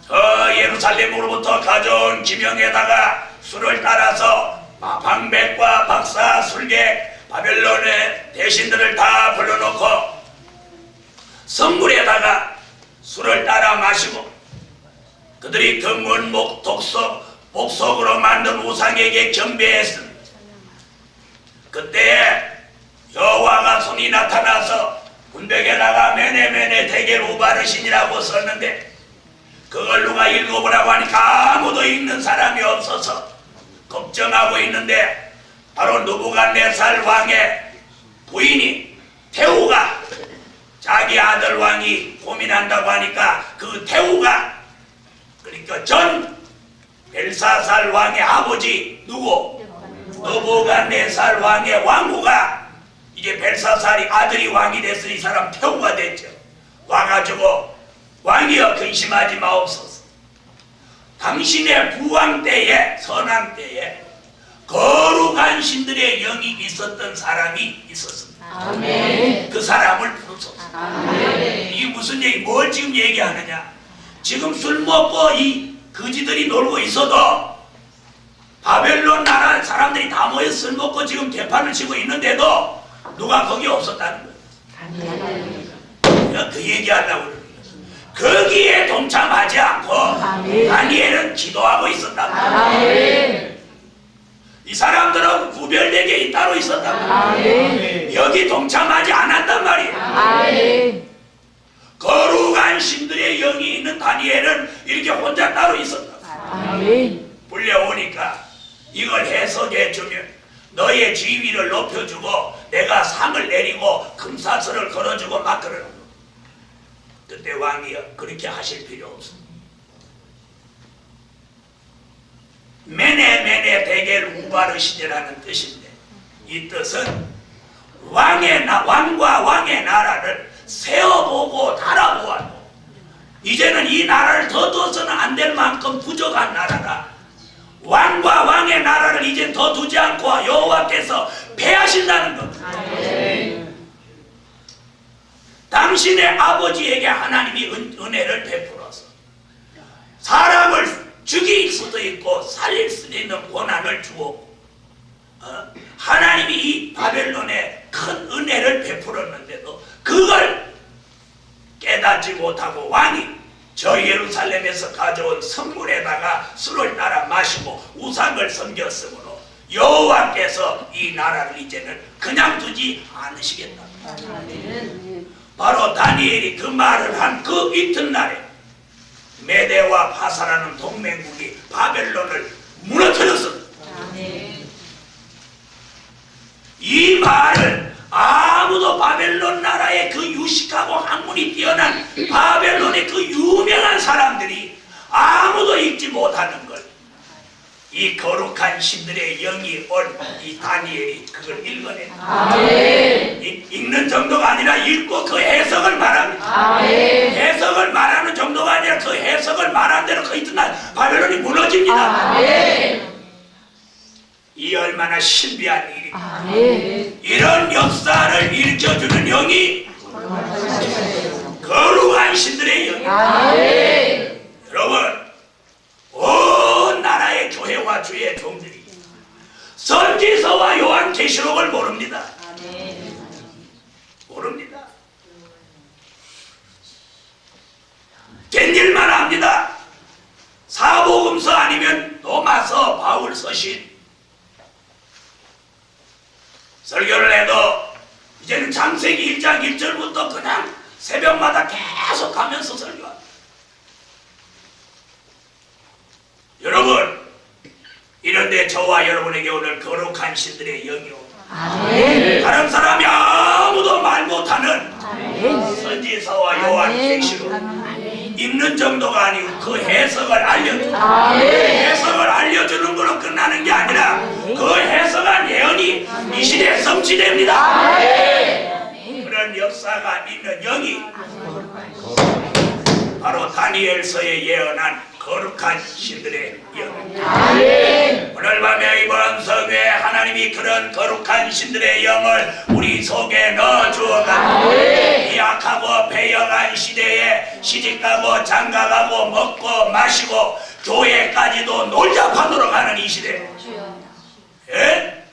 저 예루살렘으로부터 가져온 기명에다가 술을 따라서 방백과 박사, 술객, 바벨론의 대신들을 다 불러놓고 성물에다가 술을 따라 마시고 그들이 금은 목석으로 만든 우상에게 경배했습니다. 그때 여호와가 손이 나타나서 군벽에다가 메네메네 대겔 우바르신이라고 썼는데 그걸 누가 읽어보라고 하니까 아무도 읽는 사람이 없어서 걱정하고 있는데 바로 느부갓네살 왕의 부인이 태우가 자기 아들 왕이 고민한다고 하니까 그 태우가 그러니까 전 벨사살 왕의 아버지 누구? 느부갓네살 왕의 왕후가 이제 벨사살이 아들이 왕이 돼서 이 사람 태우가 됐죠. 와가지고 왕이여 근심하지 마옵소서. 당신의 부왕 때에 선왕 때에 거룩한 신들의 영이 있었던 사람이 있었습니다. 아멘. 그 사람을 부르소서. 아멘. 이게 무슨 얘기? 뭘 지금 얘기하느냐? 지금 술 먹고 이 거지들이 놀고 있어도 바벨론 나라 사람들이 다 모여 술 먹고 지금 대판을 치고 있는데도 누가 거기 없었다는 거예요. 그 얘기하려고 그러는 거예요. 거기에 동참하지 않고 다니엘은 기도하고 있었다. 이 사람들은 구별되게 따로 있었다. 여기 동참하지 않았단 말이에요. 거룩한 신들의 영이 있는 다니엘은 이렇게 혼자 따로 있었다. 불려오니까 이걸 해석해주면 너의 지위를 높여주고 내가 상을 내리고 금사슬을 걸어주고 막 그러는 거. 그때 왕이여 그렇게 하실 필요 없어. 메네 데겔 우바르시데라는 뜻인데 이 뜻은 왕과 왕의 나라를 세어보고 달아보아도 이제는 이 나라를 더 둬서는 안 될 만큼 부족한 나라라. 왕과 왕의 나라를 이제 더 두지 않고 여호와께서 패하신다는 것. 당신의 아버지에게 하나님이 은혜를 베풀어서 사람을 죽일 수도 있고 살릴 수도 있는 권한을 주었고 하나님이 이 바벨론에 큰 은혜를 베풀었는데도 그걸 깨닫지 못하고 왕이 저 예루살렘에서 가져온 선물에다가 술을 따라 마시고 우상을 섬겼으므로 여호와께서 이 나라를 이제는 그냥 두지 않으시겠다. 바로 다니엘이 그 말을 한 그 이튿날에 메대와 파사라는 동맹국이 바벨론을 무너뜨렸습니다. 이 말을 아무도 바벨론 나라의 그 유식하고 학문이 뛰어난 바벨론의 그 유명한 사람들이 아무도 읽지 못하는 걸 이 거룩한 신들의 영이 온 이 다니엘이 그걸 읽어냈다. 읽는 정도가 아니라 읽고 그 해석을 말합니다. 해석을 말하는 정도가 아니라 그 해석을 말한 대로 그 이튿날 바벨론이 무너집니다. 이 얼마나 신비한 일입니까? 이런 역사를 일으켜주는 영이 거룩한 신들의 영입니다. 여러분 온 나라의 교회와 주의 종들이 선지서와 요한계시록을 모릅니다. 모릅니다. 된 일만 합니다. 사복음서 아니면 로마서, 바울 서신 설교를 해도 이제는 창세기 1장 1절부터 그냥 새벽마다 계속 가면서 설교합니다. 여러분 이런데 저와 여러분에게 오늘 거룩한 신들의 영이 옵니다. 다른 사람이 아무도 말 못하는 선지서와 요한계시록 읽는 정도가 아니고 그 해석을 알려주는 해석을 알려주는 걸로 끝나는 게 아니라 그 해석한 예언이 이 시대에 성취됩니다. 그런 역사가 있는 영이 바로 다니엘서에 예언한 거룩한 신들의 영. 오늘 밤에 이번 성회에 하나님이 그런 거룩한 신들의 영을 우리 속에 넣어주어가 이 악하고 배역한 시대에 시집가고 장가가고 먹고 마시고 교회까지도 놀자판으로 가는 이 시대, 예?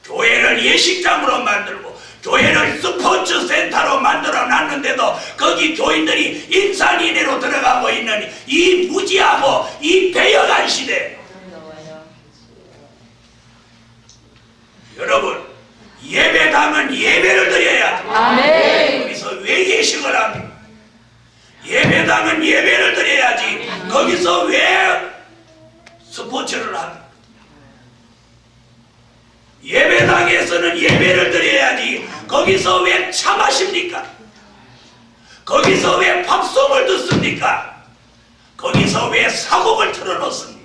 교회를 예식장으로 만들고 교회를 스포츠 센터로 만들어 놨는데도 거기 교인들이 인산인해로 들어가고 있는 이 무지하고 이 배역한 시대. 여러분 예배당은 예배를 드려야지. 거기서 왜 예식을 합니까? 예배당은 예배를 드려야지 거기서 왜 스포츠를 합니까? 예배당에서는 예배를 드려야지 거기서 왜 차 마십니까? 거기서 왜 팝송을 듣습니까? 거기서 왜 사곡을 틀어놓습니까?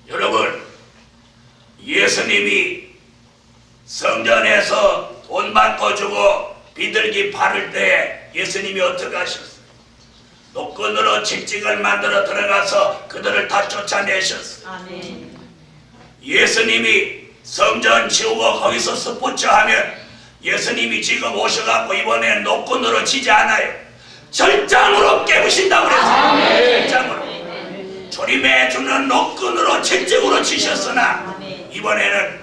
여러분 예수님이 성전에서 돈 바꿔주고 비둘기 팔을 때 예수님이 어떻게 하셨어요? 노끈으로 직직을 만들어 들어가서 그들을 다 쫓아내셨어요. 예수님이 성전 치우고 거기서 스포츠 하면 예수님이 지금 오셔갖고 이번엔 노끈으로 치지 않아요. 절장으로 깨부신다고 그랬어요. 절장으로. 소리매주는 노끈으로 채찍으로 치셨으나 이번에는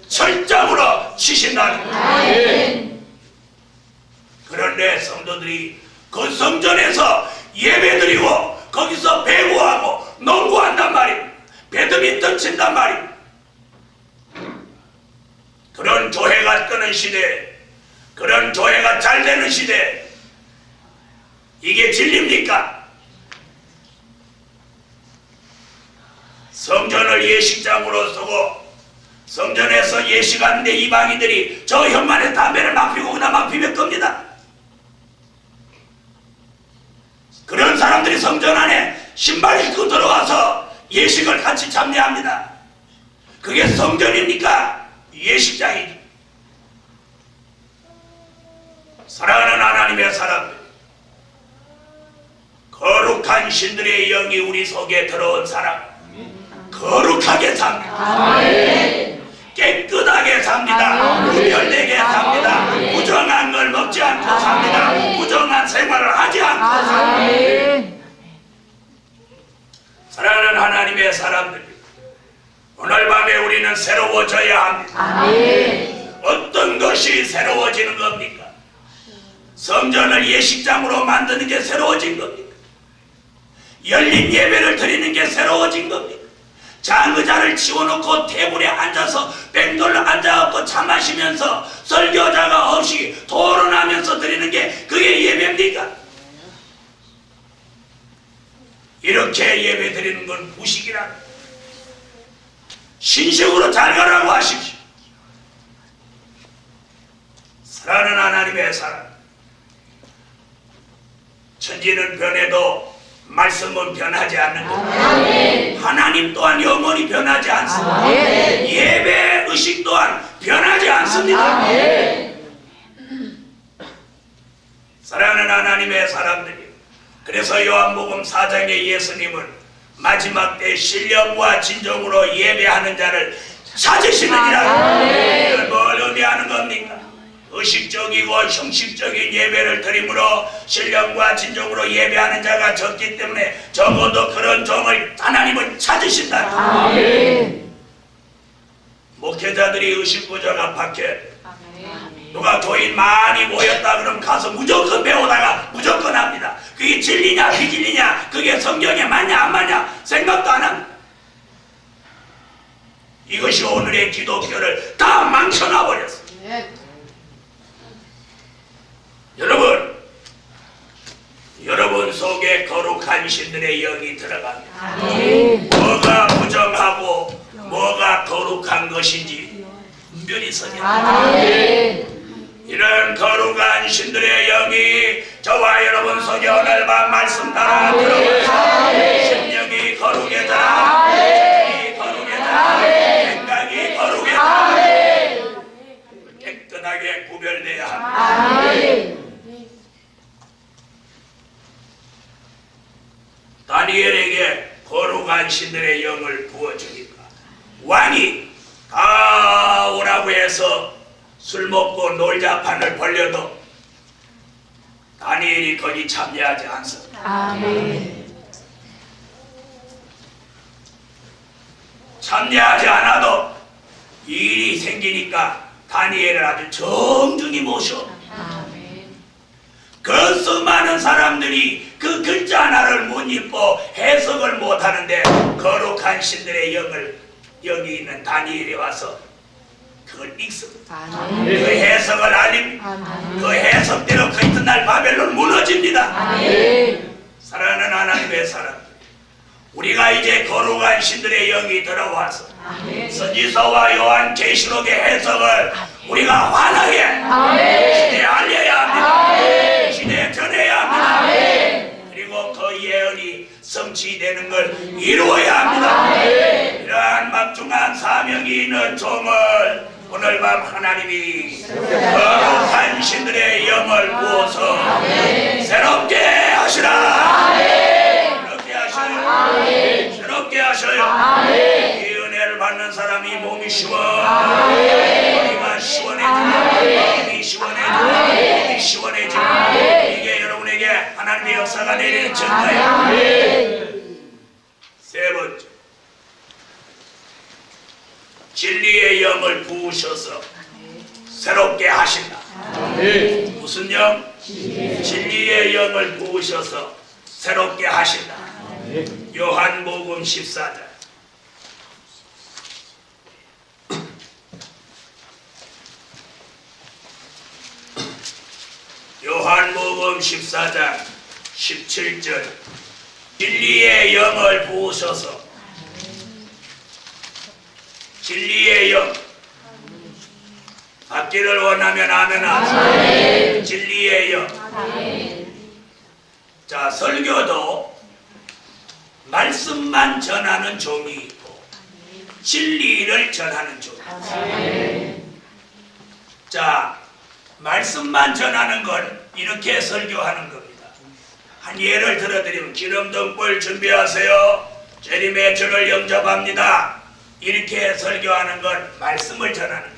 철장으로 치신다. 그런데 성도들이 그 성전에서 예배드리고 거기서 배구하고 농구한단 말입니다. 배드민턴 친단 말입니다. 그런 교회가 뜨는 시대, 그런 교회가 잘 되는 시대, 이게 진리입니까? 성전을 예식장으로 쓰고 성전에서 예식하는데 이방인들이 저 현관에 담배를 막 피우고 그다음 막 피울 겁니다. 그런 사람들이 성전 안에 신발 신고 들어와서 예식을 같이 참여합니다. 그게 성전입니까? 예식장이죠. 사랑하는 하나님의 사람들, 거룩한 신들의 영이 우리 속에 들어온 사람, 거룩하게 삽니다. 깨끗하게 삽니다. 구별되게 삽니다. 부정한 걸 먹지 않고 삽니다. 부정한 생활을 하지 않고 삽니다. 사랑하는 하나님의 사람들, 오늘 밤에 우리는 새로워져야 합니다. 어떤 것이 새로워지는 겁니까? 성전을 예식장으로 만드는 게 새로워진 겁니까? 열린 예배를 드리는 게 새로워진 겁니까? 장의자를 치워놓고 테이블에 앉아서 뺑돌로 앉아갖고 차 마시면서 설교자가 없이 토론하면서 드리는 게 그게 예배입니까? 이렇게 예배 드리는 건 무식이라. 신식으로 잘 가라고 하십시오. 사랑하는 하나님의 사람, 천지는 변해도 말씀은 변하지 않는 것. 하나님 또한 영원히 변하지 않습니다. 예배 의식 또한 변하지 않습니다. 사랑하는 하나님의 사람들이, 그래서 요한복음 4장에 예수님은 마지막 때 신령과 진정으로 예배하는 자를 찾으시느니라. 이걸 뭘 의미하는 겁니까? 의식적이고 형식적인 예배를 드림으로 신령과 진정으로 예배하는 자가 적기 때문에 적어도 그런 종을 하나님은 찾으신다. 목회자들이 의식구조가 박혀야 돼. 누가 교인 많이 모였다 그러면 가서 무조건 배우다가 무조건 합니다. 그게 진리냐 비진리냐, 그게 성경에 맞냐 안 맞냐 생각도 안 합니다. 이것이 오늘의 기독교를 다 망쳐놔버렸어요. 여러분 속에 거룩한 신들의 영이 들어갑니다. 뭐가 부정하고 뭐가 거룩한 것인지 분별히 서냐. 이런 거룩한 신들의 영이 저와 여러분 속에 오늘 밤 말씀 따라 들어오셔서 심령이 거룩해져라, 정이 거룩해져라, 생각이 거룩해져라, 깨끗하게 구별돼야 합니다. 다니엘에게 거룩한 신들의 영을 부어주니까 왕이 다 오라고 해서 술 먹고 놀자판을 벌려도 다니엘이 거기 참여하지 않습니다. 참여하지 않아도 일이 생기니까 다니엘을 아주 정중히 모셔. 그 수많은 사람들이 그 글자 하나를 못 읽고 해석을 못 하는데 거룩한 신들의 영을 여기 있는 다니엘이 와서 그걸 읽습니다. 그 해석을 알립니다. 그 해석대로 그 이튿날 바벨론 무너집니다. 사랑하는 하나님의 사람, 우리가 이제 거룩한 신들의 영이 들어와서 선지서와 요한 계시록의 해석을 우리가 환하게 시대에 알려야 합니다. 시대에 전해야 합니다. 그리고 그 예언이 성취되는 걸 이루어야 합니다. 이러한 막중한 사명이 있는 종을 오늘 밤 하나님이 거룩한 신들의 영을 부어서 새롭게 하시라. 새롭게 하셔요. 새롭게 하셔요. 이 은혜를 받는 사람이 몸이 머리가 시원해지고 마음이 시원해지고 몸이 시원해지고 이게 여러분에게 하나님의 역사가 내리는 증거예요. 세 진리의 영을 부으셔서 새롭게 하신다. 무슨 영? 진리의 영을 부으셔서 새롭게 하신다. 요한복음 14장. 요한복음 14장 17절. 진리의 영을 부으셔서, 진리의 영 받기를 원하면 아멘 하세요. 진리의 영. 자, 설교도 말씀만 전하는 종이 있고 진리를 전하는 종이 있고. 자, 말씀만 전하는 건 이렇게 설교하는 겁니다. 한 예를 들어드리면 기름등불 준비하세요. 재림의 주를 영접합니다. 이렇게 설교하는 건 말씀을 전하는 겁니다.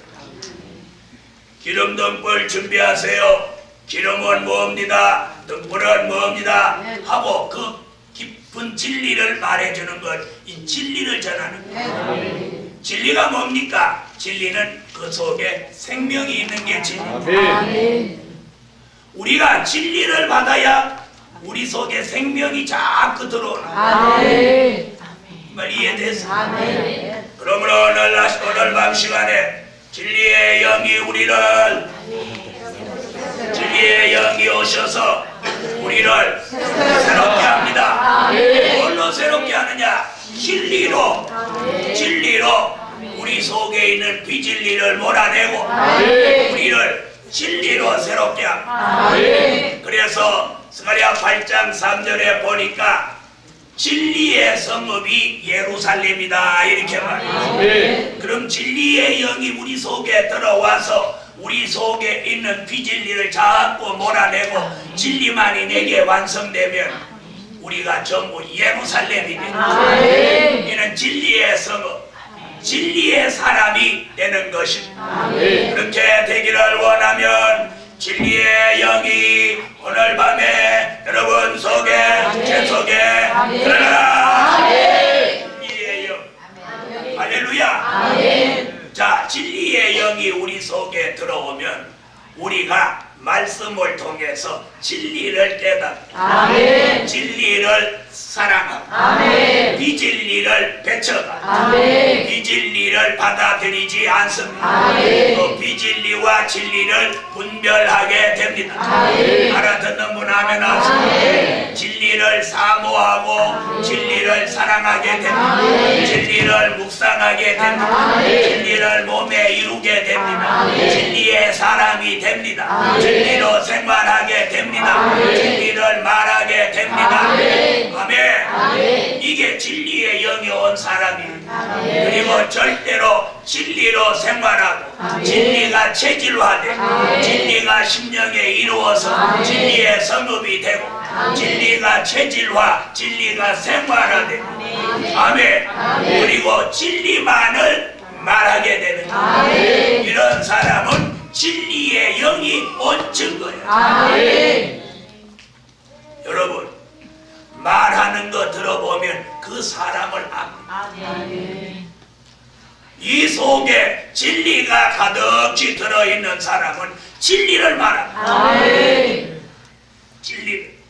기름등불 준비하세요. 기름은 뭡니다. 등불은 뭡니다. 하고 그 깊은 진리를 말해주는 것, 이 진리를 전하는 것. 진리가 뭡니까? 진리는 그 속에 생명이 있는 게 진리입니다. 우리가 진리를 받아야 우리 속에 생명이 자꾸 들어오는 거예요. 말 이해됐습니까? 그러므로 오늘 밤 시간에 진리의 영이 진리의 영이 오셔서 우리를 새롭게 합니다. 뭘로 새롭게 하느냐? 진리로 우리 속에 있는 비진리를 몰아내고 우리를 진리로 새롭게 합니다. 그래서 스가랴 8장 3절에 보니까 진리의 성읍이 예루살렘이다 이렇게 말해요. 그럼 진리의 영이 우리 속에 들어와서 우리 속에 있는 비진리를 자꾸 몰아내고 진리만이 내게 완성되면 우리가 전부 예루살렘이 됩니다. 이는 진리의 성읍, 진리의 사람이 되는 것입니다. 그렇게 되기를 원하면 진리의 영이 오늘 밤에 여러분 속에, 제 속에 들어가라. 진리의 영. 할렐루야. 자, 진리의 영이 우리 속에 들어오면 우리가 말씀을 통해서 진리를 깨닫고 진리를 사랑하고 비진리를 배척하고 비진리를 받아들이지 않습니다. 그 비진리와 진리를 분별하게 됩니다. 알아듣는 분 하면 하세요. 진리를 사모하고 진리를 사랑하게 됩니다. 진리를 묵상하게 됩니다. 진리를 몸에 이루게 됩니다. 진리의 사람이 됩니다. 진리로 생활하게 됩니다. 진리를 말하게 됩니다. 아멘. 이게 진리의 영이 온 사람입니다. 그리고 절대로 진리로 생활하고 진리가 체질화되고 진리가 심령에 이루어서 진리의 성읍이 되고 진리가 체질화, 진리가 생활화되고 아멘. 그리고 진리만을 말하게 되는 거예요. 이런 사람은 진리의 영이 온 증거예요. 여러분, 말하는 거 들어보면 그 사람을 압니다. 이 속에 진리가 가득히 들어있는 사람은 진리를 말합니다. 진리를.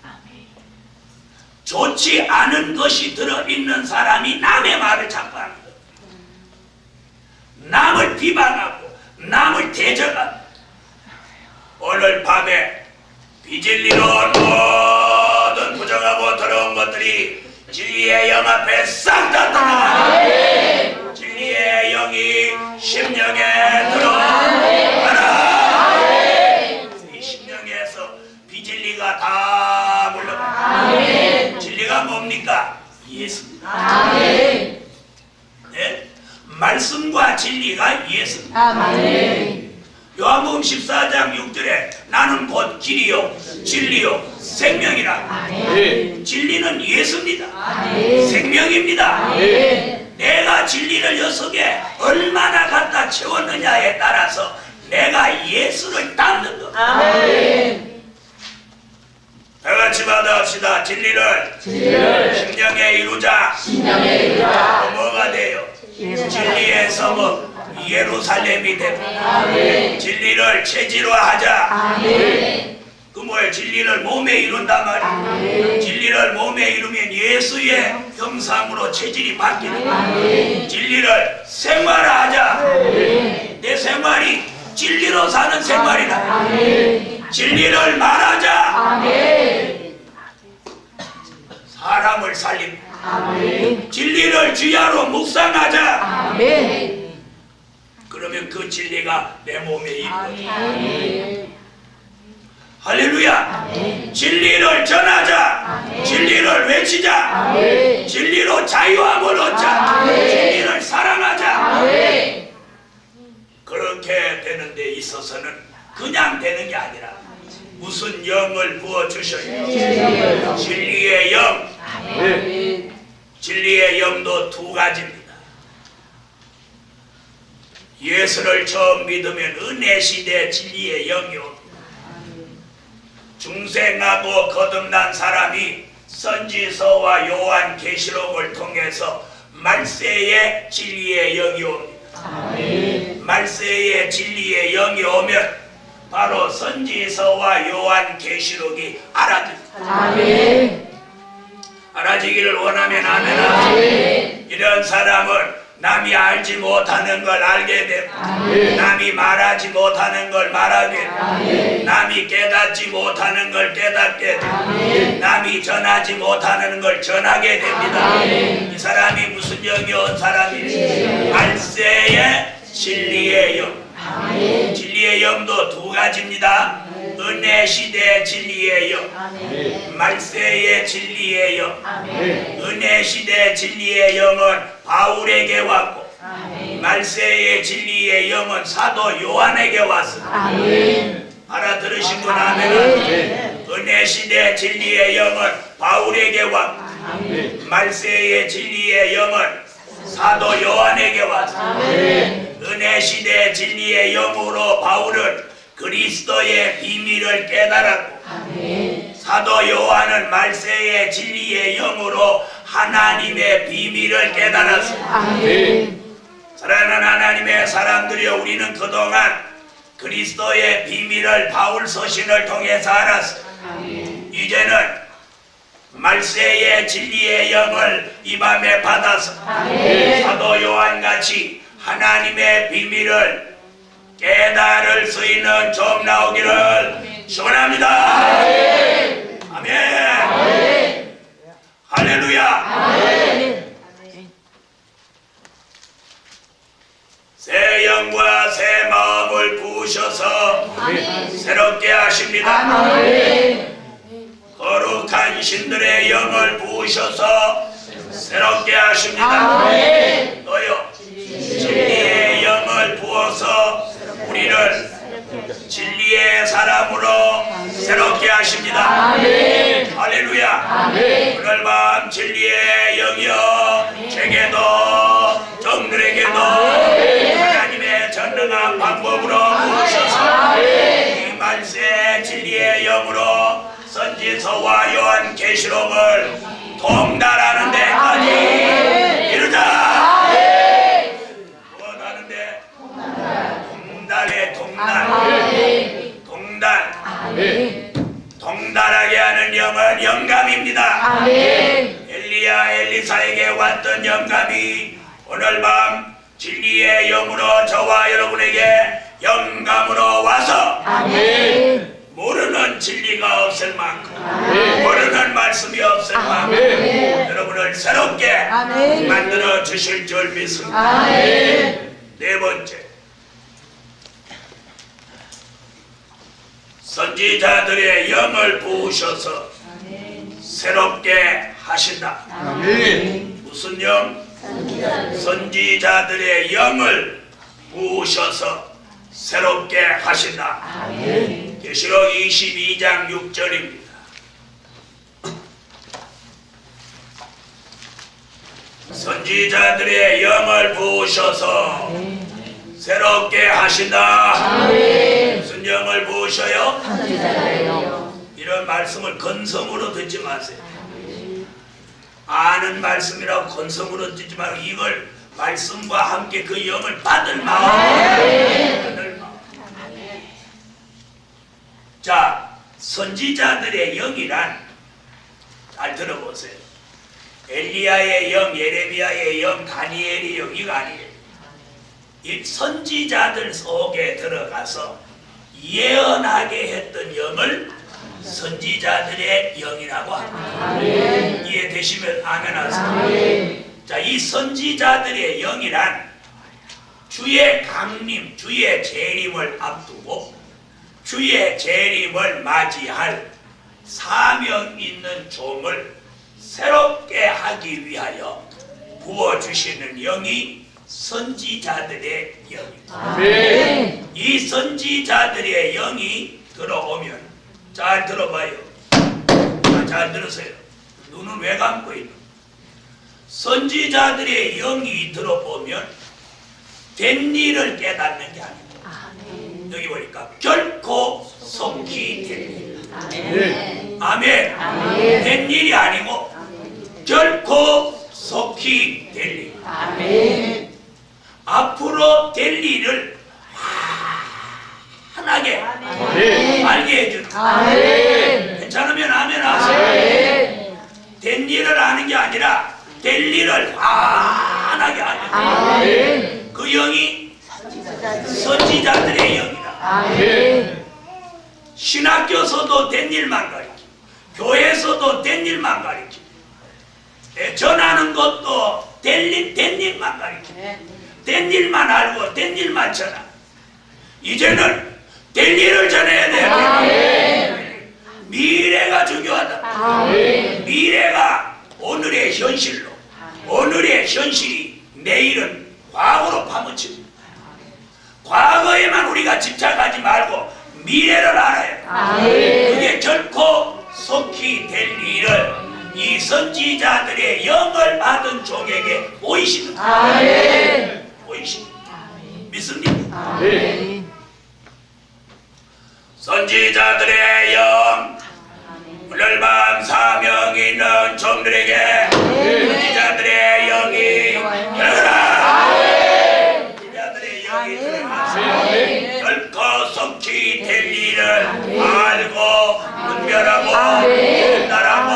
좋지 않은 것이 들어있는 사람이 남의 말을 자꾸 하는 거예요. 남을 비방하고 남을 대적하고. 오늘 밤에 비진리로 모든 부정하고 더러운 것들이 진리의 영 앞에 싹 다 떠나가라. 진리의 영이 심령에 들어가라. 이 심령에서 비진리가 다 물러가라. 진리가 뭡니까? 예수입니다. 네? 말씀과 진리가 예수입니다. 요한복음 14장 6절에 나는 곧 길이요 진리요 생명이라. 진리는 예수입니다. 생명입니다. 내가 진리를 여 속에 얼마나 갖다 채웠느냐에 따라서 내가 예수를 닮는 것. 다 같이 받아합시다. 진리를 심령에 이루자. 또 뭐가 돼요? 진리의 성읍. 예루살렘이 되고 진리를 체질화하자. 그 뭐예요? 진리를 몸에 이룬단 말이에요. 진리를 몸에 이루면 예수의 형상으로 체질이 바뀌는 거예요. 진리를 생활화하자. 내 생활이 진리로 사는 생활이다. 진리를 말하자. 사람을 살립니다. 진리를 주야로 묵상하자. 그러면 그 진리가 내 몸에 임거든요. 할렐루야. 진리를 전하자. 진리를 외치자. 진리로 자유함을 얻자. 진리를 사랑하자. 그렇게 되는 데 있어서는 그냥 되는 게 아니라 무슨 영을 부어주셔요. 진리의 영. 진리의 영도 두 가지입니다. 예수를 처음 믿으면 은혜 시대 진리의 영이 옵니다. 중생하고 거듭난 사람이 선지서와 요한 계시록을 통해서 말세의 진리의 영이 옵니다. 말세의 진리의 영이 오면 바로 선지서와 요한 계시록이 알아집니다. 알아지기를 원하면 아멘. 이런 사람은 남이 알지 못하는 걸 알게 되고 남이 말하지 못하는 걸 말하게 되고 남이 깨닫지 못하는 걸 깨닫게 되고 남이 전하지 못하는 걸 전하게 됩니다. 이 사람이 무슨 영이 온 사람이에요? 말세의 진리의 영. 진리의 영도 두 가지입니다. 은혜 시대 진리의 영, 말세의 진리의 영. 은혜 시대 진리의 영은 바울에게 왔고 말세의 진리의 영은 사도 요한에게 왔습니다. 알아들으신 분 아멘. 은혜 시대 진리의 영은 바울에게 왔고 말세의 진리의 영은 사도 요한에게 왔습니다. 은혜 시대 진리의 영으로 바울은 그리스도의 비밀을 깨달았고 사도 요한은 말세의 진리의 영으로 하나님의 비밀을 깨달았습니다. 사랑하는 하나님의 사람들이여, 우리는 그동안 그리스도의 비밀을 바울 서신을 통해서 알았습니다. 이제는 말세의 진리의 영을 이 밤에 받아서 사도 요한같이 하나님의 비밀을 깨달을 수 있는 좀 나오기를 축원합니다. 아멘. 할렐루야. 새 영과 새 마음을 부으셔서 새롭게 하십니다. 거룩한 신들의 영을 부으셔서 새롭게 하십니다. 또요, 진리의 영을 부어서 우리를 진리의 사람으로 새롭게 하십니다. 할렐루야. 오늘 밤 진리의 영이여, 제게도 정들에게도 하나님의 전능한 방법으로 부으셔서 이 말세 진리의 영으로 선지서와 요한 계시록을 통달하는 데까지 이르자. 무엇하는데? 통달해. 통달하게 하는 영은 영감입니다. 엘리야 엘리사에게 왔던 영감이 오늘 밤 진리의 영으로 저와 여러분에게 영감으로 와서 모르는 진리가 없을 만큼 모르는 말씀이 없을 만큼 여러분을 새롭게 만들어 주실 줄 믿습니다. 네 번째, 선지자들의 영을 부으셔서 새롭게 하신다. 무슨 영? 선지자들의 영을 부으셔서 새롭게 하신다. 계시록 22장 6절입니다. 선지자들의 영을 부으셔서 새롭게 하신다. 무슨 영을 부으셔요? 이런 말씀을 건성으로 듣지 마세요. 아는 말씀이라고 건성으로 듣지 말고 이걸 말씀과 함께 그 영을 받을 마음. 받을 마음. 자, 선지자들의 영이란 잘 들어보세요. 엘리야의 영, 예레미야의 영, 다니엘의 영이 아니에요. 이 선지자들 속에 들어가서 예언하게 했던 영을 선지자들의 영이라고 합니다. 이해되시면 아멘 하세요. 자, 이 선지자들의 영이란 주의 강림, 주의 재림을 앞두고 주의 재림을 맞이할 사명 있는 종을 새롭게 하기 위하여 부어주시는 영이 선지자들의 영입니다. 이 선지자들의 영이 들어오면, 잘 들어봐요. 잘 들으세요. 눈은 왜 감고 있는? 선지자들의 영이 들어보면 된 일을 깨닫는 게 아닙니다. 여기 보니까 결코 속히 될 일. 아멘. 된 일이 아니고 결코 속히 될 일. 앞으로 될 일을 환하게 알게 해주는. 괜찮으면 아멘 하세요. 된 일을 아는 게 아니라 될 일을 환하게 하는 그 영이 선지자들의 영이다. 신학교에서도 된 일만 가르치고 교회에서도 된 일만 가르치고 전하는 것도 된 일만 가르치고 된 일만 알고 된 일만 전하. 이제는 될 일을 전해야 돼. 미래가 중요하다. 미래가 오늘의 현실로, 오늘의 현실이 내일은 과거로 파묻힙니다. 과거에만 우리가 집착하지 말고 미래를 알아야 돼. 그게 결코 속히 될 일을 이 선지자들의 영을 받은 종에게 보이십니다. 보이십니다. 믿습니까? 선지자들의 영, 오늘 밤 사명 있는 종들에게 선지자들의 영이 들어가라. 선지자들의 영이 들어가라. 결코 속히 될 일을 알고 분별하고 분별하고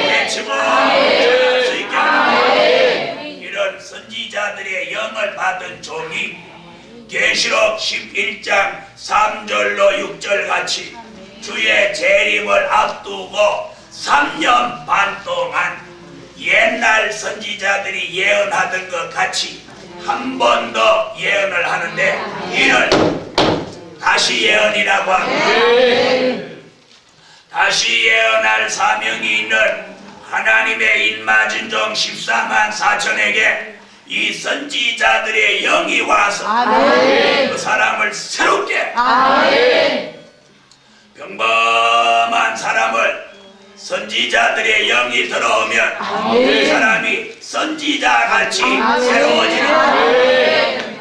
외치고 전할 수 있게 하는 이런 선지자들의 영을 받은 종이 계시록 11장 3절로 6절 같이 주의 재림을 앞두고 3년 반 동안 옛날 선지자들이 예언하던 것 같이 한 번 더 예언을 하는데 이를 다시 예언이라고 합니다. 다시 예언할 사명이 있는 하나님의 인맞은 종 14만 4천에게 이 선지자들의 영이 와서 그 사람을 새롭게 평범한 사람을 선지자들의 영이 들어오면 그 사람이 선지자같이 새로워지는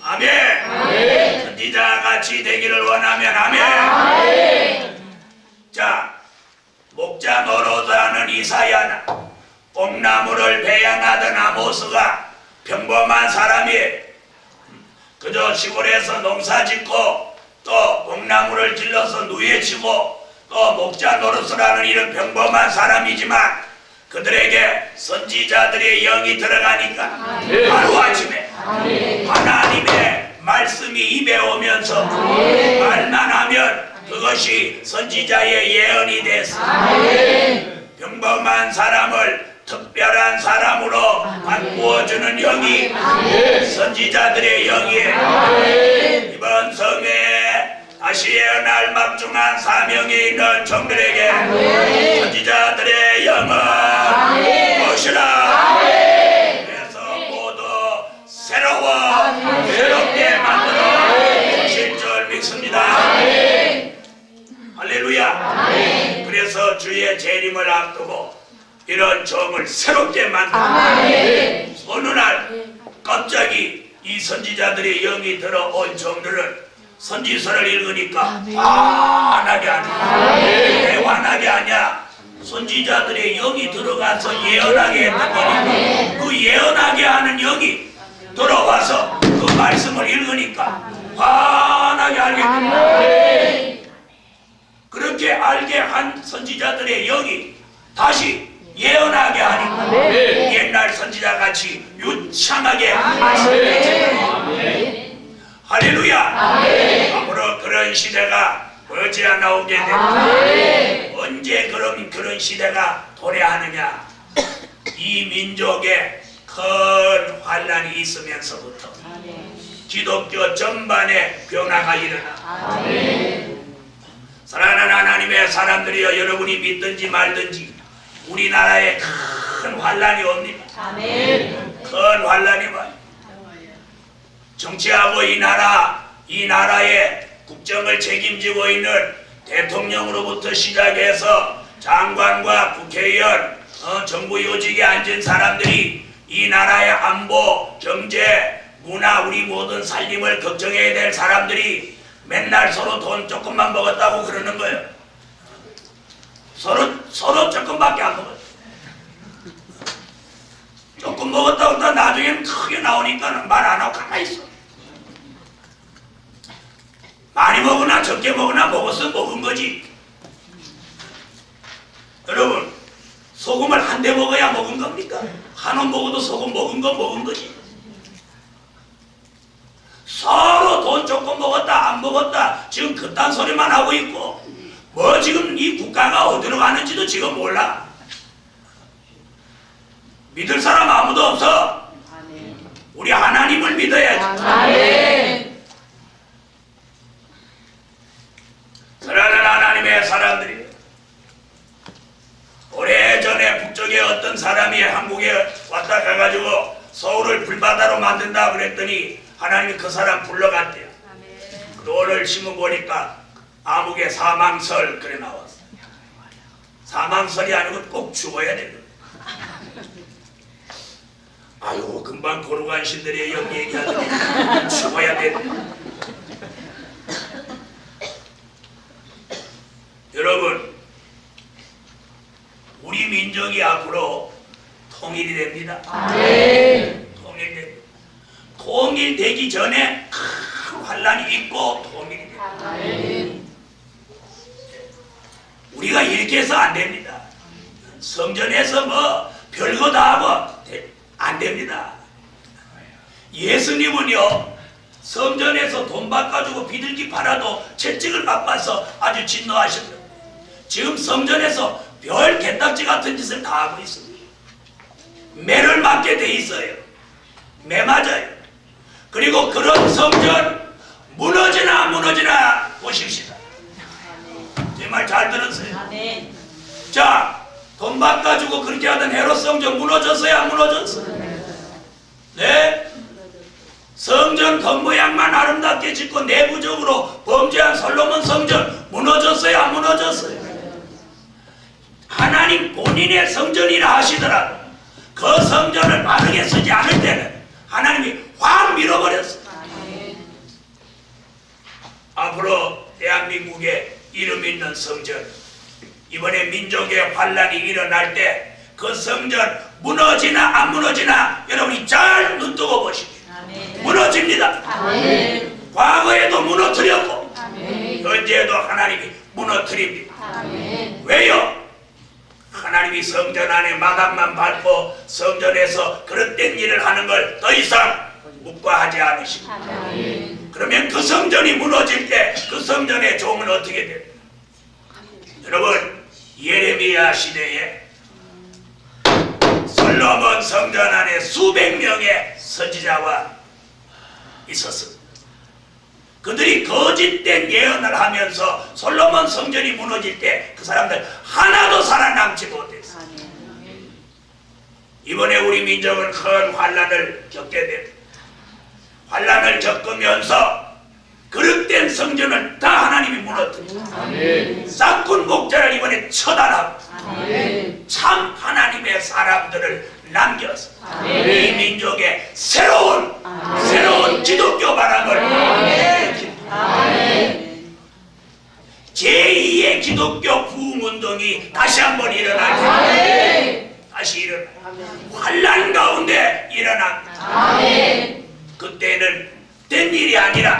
아멘. 선지자같이 되기를 원하면 아멘. 자, 목자 노릇하는 이사야나 뽕나무를 배양하던 아모스가 평범한 사람이에요. 그저 시골에서 농사짓고 또 뽕나무를 질러서 누에치고 또 목자 노릇을 하는 이런 평범한 사람이지만 그들에게 선지자들의 영이 들어가니까 하루아침에 하나님의 말씀이 입에 오면서 말만 하면 그것이 선지자의 예언이 됐어. 평범한 사람을 특별한 사람으로 바꾸어주는 영이 선지자들의 영이에요. 이번 성회에 다시 예언할 막중한 사명이 있는 종들에게 선지자들의 영을 모시라. 그래서 모두 새롭게 만들어 주실 줄 믿습니다. 할렐루야. 그래서 주의 재림을 앞두고 이런 종을 새롭게 만들어 어느 날 갑자기 이 선지자들의 영이 들어온 종들은 선지서를 읽으니까 환하게 하냐. 왜 환하게 하냐? 선지자들의 영이 들어가서 예언하게 했던 일이 그 예언하게 하는 영이 들어와서 그 말씀을 읽으니까 환하게 알게 됩니다. 그렇게 알게 한 선지자들의 영이 다시 예언하게 하니까 옛날 선지자같이 유창하게 할렐루야. 앞으로 그런 시대가 머지않아 오게 됩니다. 언제 그런 시대가 도래하느냐? 이 민족에 큰 환란이 있으면서부터 기독교 전반에 변화가 일어나. 사랑하는 하나님의 사람들이여, 여러분이 믿든지 말든지 우리나라에 큰 환란이 옵니다. 큰 환란이 와요. 정치하고 이 나라의 국정을 책임지고 있는 대통령으로부터 시작해서 장관과 국회의원, 정부 요직에 앉은 사람들이 이 나라의 안보, 경제, 문화, 우리 모든 살림을 걱정해야 될 사람들이 맨날 서로 돈 조금만 먹었다고 그러는 거예요. 서로 조금밖에 안 먹었어요. 조금 먹었다고 또 나중에는 크게 나오니까 말 안 하고 가만히 있어. 많이 먹으나 적게 먹으나 먹었으면 먹은 거지. 여러분, 소금을 한 대 먹어야 먹은 겁니까? 한 원 먹어도 소금 먹은 거 먹은 거지. 서로 돈 조금 먹었다 안 먹었다 지금 그딴 소리만 하고 있고, 뭐 지금 이 국가가 어디로 가는지도 지금 몰라. 믿을 사람 아무도 없어. 우리 하나님을 믿어야지. 사랑하는 하나님의 사람들이, 오래전에 북쪽에 어떤 사람이 한국에 왔다 가가지고 서울을 불바다로 만든다 그랬더니 하나님이 그 사람 불러갔대요. 오늘 신문 보니까 암흑의 사망설 그래 나왔어. 사망설이 아니고 꼭 죽어야 된다. 아유, 금방 고루간 신들의 영 얘기하더니 죽어야 된다. 여러분, 우리 민족이 앞으로 통일이 됩니다. 통일됩니다. 통일되기 전에 큰 환란이 있고 통일이 됩니다. 우리가 이렇게 해서 안 됩니다. 성전에서 뭐 별거 다 하고 안 됩니다. 예수님은요, 성전에서 돈 바꿔주고 비둘기 팔아도 채찍을 바꿔서 아주 진노하십니다. 지금 성전에서 별 개딱지 같은 짓을 다 하고 있습니다. 매를 맞게 돼 있어요. 매 맞아요. 그리고 그런 성전 무너지나 안 무너지나 보십시다. 제 말 잘 들었어요? 자, 돈 바꿔주고 그렇게 하던 헤롯 성전 무너졌어요? 안 무너졌어요? 네? 성전 겉모양만 아름답게 짓고 내부적으로 범죄한 솔로몬 성전 무너졌어요? 안 무너졌어요? 하나님 본인의 성전이라 하시더라도 그 성전을 바르게 쓰지 않을 때는 하나님이 확 밀어버렸어요. 앞으로 대한민국에 이름 있는 성전, 이번에 민족의 환란이 일어날 때 그 성전 무너지나 안 무너지나 여러분이 잘 눈뜨고 보십시오. 무너집니다. 과거에도 무너뜨렸고 현재에도 하나님이 무너뜨립니다. 왜요? 하나님이 성전 안에 마당만 밟고 성전에서 그릇된 일을 하는 걸 더 이상 묵과하지 않으십니다. 그러면 그 성전이 무너질 때 그 성전의 종은 어떻게 됩니까? 여러분, 예레미야 시대에 솔로몬 성전 안에 수백 명의 선지자와 있었습니다. 그들이 거짓된 예언을 하면서 솔로몬 성전이 무너질 때 그 사람들 하나도 살아남지 못했어요. 이번에 우리 민족은 큰 환란을 겪게 됩니다. 환란을 겪으면서 그릇된 성전을 다 하나님이 무너뜨리고 싹군 목자를 이번에 처단하고 참 하나님의 사람들을 남겨서 이 민족의 새로운 기독교 바람을 일으킵니다. 제2의 기독교 부흥운동이 다시 한번 일어나게. 다시 일어나. 환란 가운데 일어납니다. 그때는 된 일이 아니라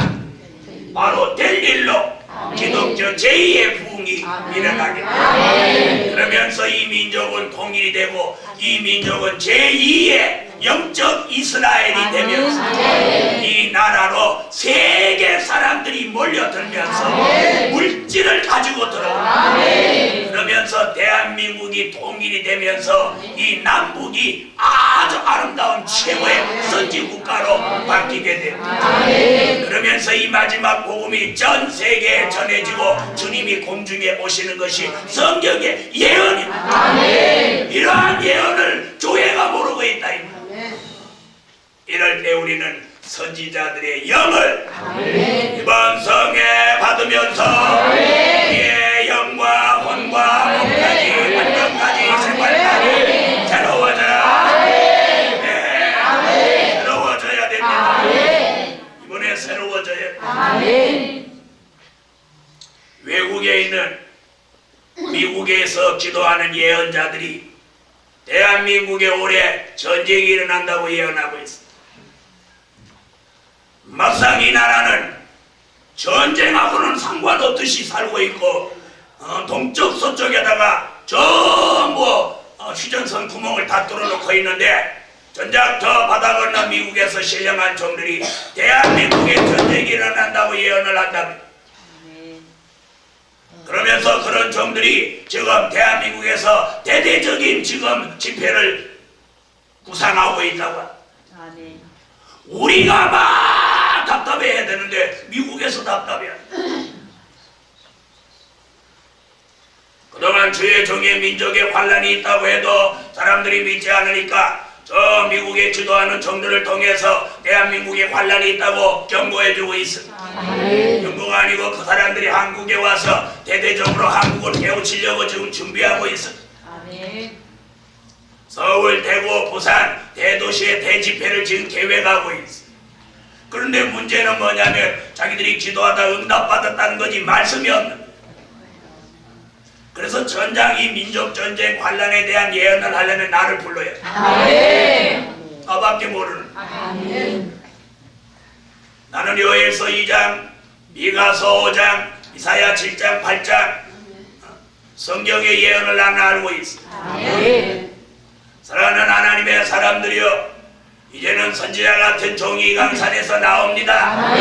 바로 될 일로 기독교 제2의 부흥이 일어나게. 그러면서 이 민족은 통일이 되고 이 민족은 제2의 영적 이스라엘이 되면서 이 나라로 세계 사람들이 몰려들면서 물질을 가지고 들어옵니다. 그러면서 대한민국이 통일이 되면서 이 남북이 아주 아름다운 최고의 선진국가로 바뀌게 됩니다. 그러면서 이 마지막 복음이 전 세계에 전해지고 주님이 공중에 오시는 것이 성경의 예언입니다. 이러한 예언을 교회가 모르고 있다. 이럴 때 우리는 선지자들의 영을 이번 성에 받으면서 우리의 영과 혼과 몸까지 완전까지 생활까지 새로워져야 새로워져야 됩니다. 이번에 새로워져야 됩니다. 외국에 있는 미국에서 기도하는 예언자들이 대한민국에 올해 전쟁이 일어난다고 예언하고 있습니다. 막상 이 나라는 전쟁하고는 상관없듯이 살고 있고 동쪽 서쪽에다가 전부 휴전선 구멍을 다 뚫어놓고 있는데 전작 저 바다 건너 미국에서 신령한 종들이 대한민국에 전쟁이 일어난다고 예언을 한답니다. 그러면서 그런 종들이 지금 대한민국에서 대대적인 지금 집회를 구상하고 있다고 합니다. 우리가 막 답답해야 되는데 미국에서 답답해야 돼. 그동안 주의 종의 민족의 환란이 있다고 해도 사람들이 믿지 않으니까 저 미국에 지도하는 종들을 통해서 대한민국에 환란이 있다고 경고해주고 있습니다. 경고가 아니고 그 사람들이 한국에 와서 대대적으로 한국을 깨우치려고 지금 준비하고 있습니다. 서울, 대구, 부산 대도시의 대집회를 지금 계획하고 있어. 그런데 문제는 뭐냐면 자기들이 기도하다 응답받았다는 거지 말씀이 없는 거야. 그래서 전장 이 민족전쟁 환란에 대한 예언을 하려면 나를 불러야 돼. 나밖에 모르는 거야. 나는 요엘서 2장, 미가서 5장, 이사야 7장, 8장 성경의 예언을 나는 알고 있어. 사랑하는 하나님의 사람들이여, 이제는 선지자 같은 종이 강산에서 나옵니다.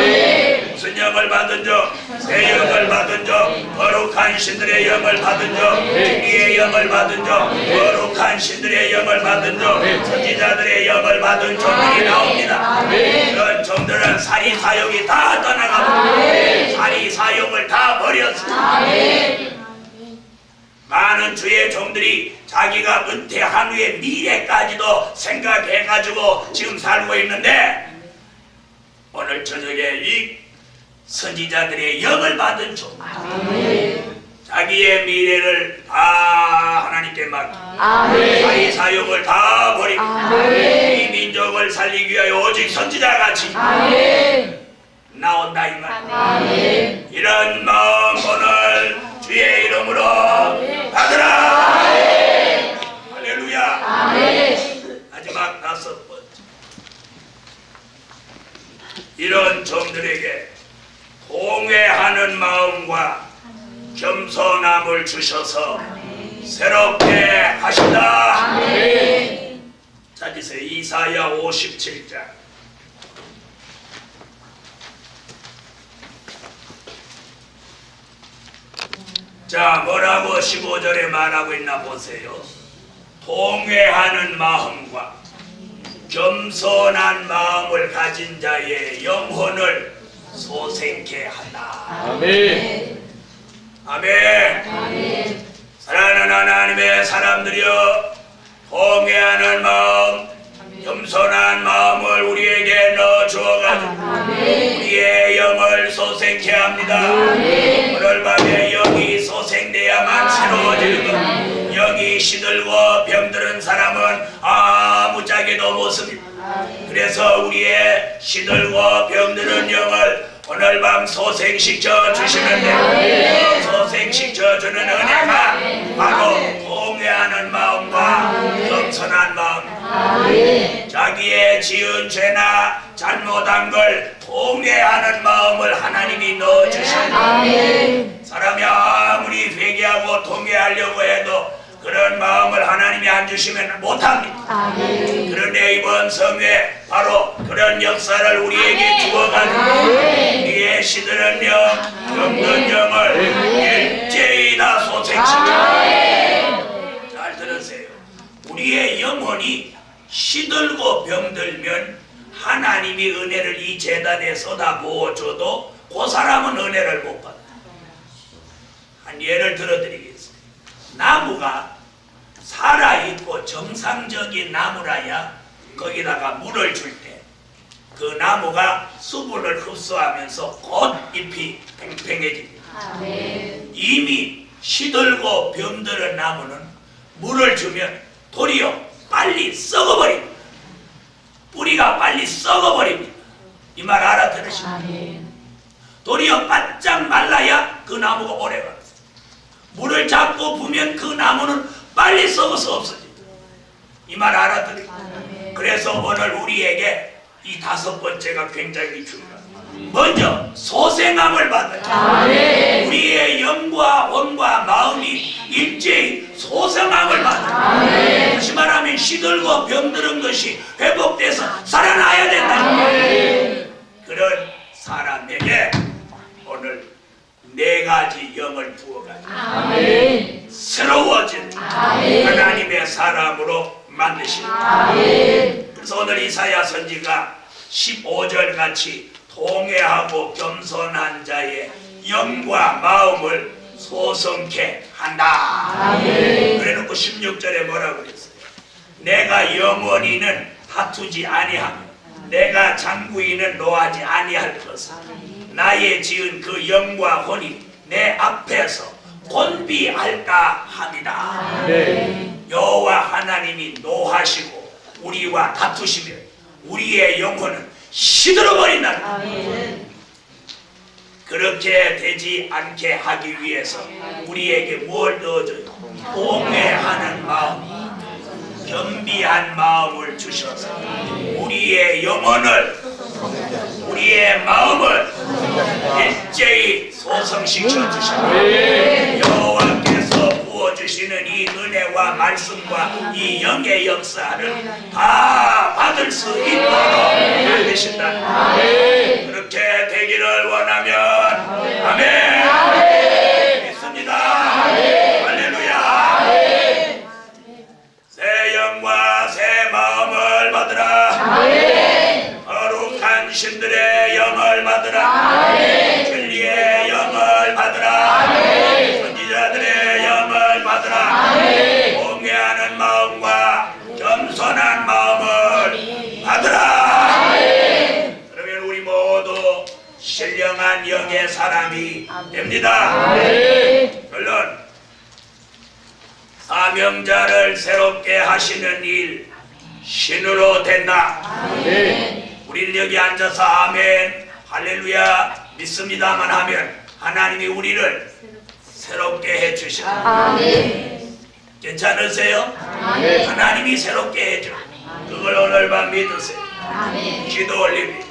무슨 영을 받은 종? 새 영을 받은 종, 거룩한 신들의 영을 받은 종, 진리의 영을 받은 종, 거룩한 신들의 영을 받은 종, 선지자들의 영을 받은 종들이 나옵니다. 그런 종들은 사리 사욕이 다 떠나가고 사리 사욕을 다 버렸습니다. 많은 주의 종들이 자기가 은퇴한 후에 미래까지도 생각해가지고 지금 살고 있는데 오늘 저녁에 이 선지자들의 영을 받은 종 자기의 미래를 다 하나님께 맡기고 자기 사역을 다 버리고 이 민족을 살리기 위하여 오직 선지자같이 나온다 이 말. 이런 마음 오늘 주의 이름으로 받으라. 할렐루야. 마지막 5번째, 이런 종들에게 통회하는 마음과 겸손함을 주셔서 새롭게 하신다. 찾으세요. 이사야 57장. 자, 뭐라고 15절에 말하고 있나 보세요. 통회하는 마음과 겸손한 마음을 가진 자의 영혼을 소생케 한다. 아멘. 아멘. 사랑하는 하나님의 사람들이여, 통회하는 마음, 겸손한 마음을 우리에게 넣어 주어가지고 우리의 영을 소생케 합니다. 오늘 밤에 영이 소생돼야만 새로워지는 것. 영이 시들고 병들은 사람은 아무짝에도 못 씁니다. 그래서 우리의 시들고 병드는 영을 오늘 밤 소생시켜 주시는데 소생시켜 주는 은혜가 바로 통회하는 마음과 겸손한 마음, 자기의 지은 죄나 잘못한 걸 통회하는 마음을 하나님이 넣어주셨는데 사람이 아무리 회개하고 통회하려고 해도 그런 마음을 하나님이 안 주시면 못합니다. 그런데 이번 성회 바로 그런 역사를 우리에게 주어가지고 우리의 시드는 영, 병든 영을 일제히 다 소생시켜. 잘 들으세요. 우리의 영혼이 시들고 병들면 하나님이 은혜를 이 제단에 쏟아부어줘도 그 사람은 은혜를 못 받아요. 한 예를 들어드리겠습니다. 나무가 살아있고 정상적인 나무라야 거기다가 물을 줄 때 그 나무가 수분을 흡수하면서 꽃잎이 팽팽해집니다. 이미 시들고 병들은 나무는 물을 주면 도리어 빨리 썩어버립니다. 뿌리가 빨리 썩어버립니다. 이 말 알아들으십니까? 도리어 바짝 말라야 그 나무가 오래갑니다. 물을 자꾸 부면 그 나무는 빨리 썩어서 없어집니다. 이 말 알아들으십니까? 그래서 오늘 우리에게 이 5번째가 굉장히 중요합니다. 먼저 소생함을 받아야 우리의 영과 혼과 마음이 일제히 소생함을 받아야 다시 말하면 시들고 병드는 것이 회복돼서 살아나야 된다. 그런 사람에게 오늘 4가지 영을 부어가지고 새로워진 하나님의 사람으로 만드십니다. 그래서 오늘 이사야 선지가 15절 같이 통회하고 겸손한 자의 영과 마음을 소성케 한다. 그래놓고 16절에 뭐라고 그랬어요? 내가 영원히는 다투지 아니하며 내가 장구이는 노하지 아니할 것을 나의 지은 그 영과 혼이 내 앞에서 곤비할까 합니다. 여호와 하나님이 노하시고 우리와 다투시며 우리의 영혼은 시들어버린다. 그렇게 되지 않게 하기 위해서 우리에게 뭘 넣어줘요? 통회하는 마음, 겸비한 마음을 주셔서 우리의 영혼을, 우리의 마음을 일제히 소성시켜 주십니다. 여호와께서 부어주시는 이 은혜와 말씀과 이 영의 역사를 다 받을 수 있도록 만드신다. 그렇게 되기를 원하면 아멘. 믿습니다. 할렐루야. 새 영과 새 마음을 받으라. 거룩한 신들의 영을 받으라. 진리의 영을 받으라. 선지자들의 영을 받으라. 공개하는 마음과 겸손한 마음을 받으라. 그러면 우리 모두 신령한 영의 사람이 됩니다. 물론 사명자를 새롭게 하시는 일 신으로 된다. 우리는 여기 앉아서 아멘 할렐루야 믿습니다만 하면 하나님이 우리를 새롭게 해주신다. 괜찮으세요? 하나님이 새롭게 해줘. 그걸 오늘 밤 믿으세요. 기도 올립니다.